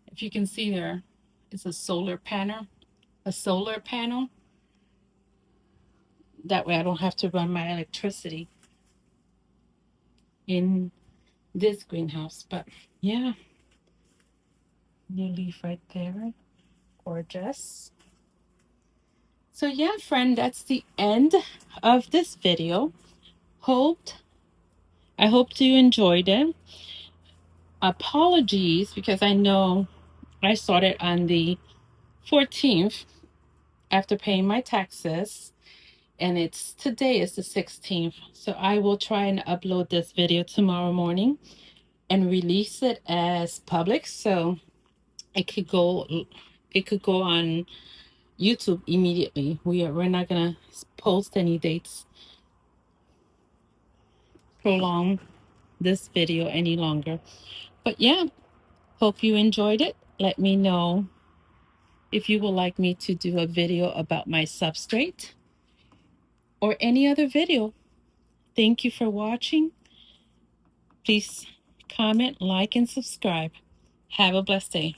if you can see there, it's a solar panel. A solar panel. That way I don't have to run my electricity in this greenhouse. But yeah, new leaf right there. Gorgeous. So yeah, friend, that's the end of this video. I hope you enjoyed it. Apologies because I know I started on the 14th after paying my taxes, and today is the 16th. So I will try and upload this video tomorrow morning and release it as public so it could go on YouTube immediately. We're not gonna post any dates, prolong this video any longer. But yeah, hope you enjoyed it. Let me know if you would like me to do a video about my substrate or any other video. Thank you for watching. Please comment, like, and subscribe. Have a blessed day.